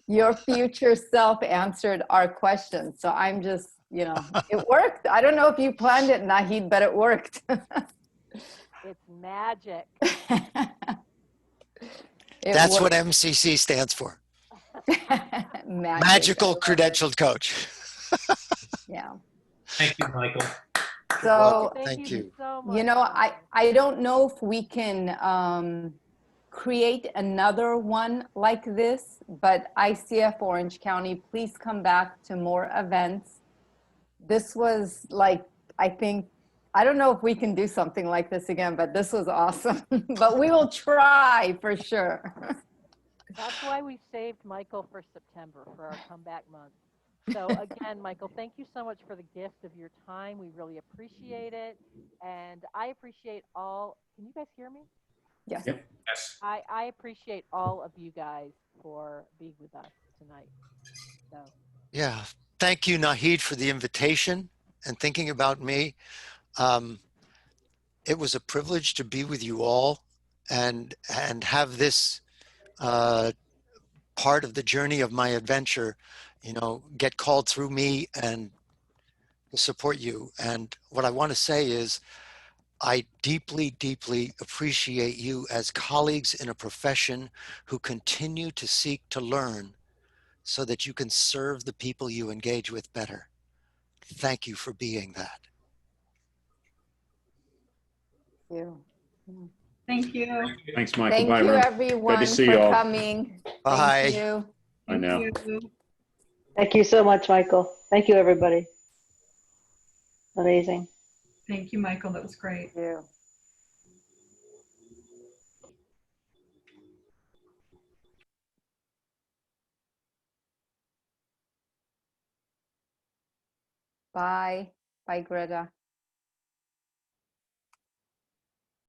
Your future self answered our questions. So I'm just, it worked. I don't know if you planned it, Nahid, but it worked. It's magic. That's what MCC stands for. Magical credentialed coach. Yeah. Thank you, Michael. So, Thank you. so much. you know, Michael. I don't know if we can create another one like this, but ICF Orange County, please come back to more events. This was like, I think, I don't know if we can do something like this again, but this was awesome. But we will try for sure. That's why we saved Michael for September, for our comeback month. So again, Michael, thank you so much for the gift of your time. We really appreciate it. And I appreciate all, can you guys hear me? Yes. Yep. Yes. I appreciate all of you guys for being with us tonight. So Yeah. Thank you, Nahid, for the invitation and thinking about me. It was a privilege to be with you all and have this part of the journey of my adventure, you know, get called through me and support you. And what I want to say is I deeply, deeply appreciate you as colleagues in a profession who continue to seek to learn so that you can serve the people you engage with better. Thank you for being that. Thank you. Thanks, Michael. Thank Bye, you, everyone. everyone, Good to see for you all. coming. Bye. Thank you. Bye now. You. Thank you so much, Michael. Thank you, everybody. Amazing. Thank you, Michael. That was great. Thank you. Bye. Bye, Greta.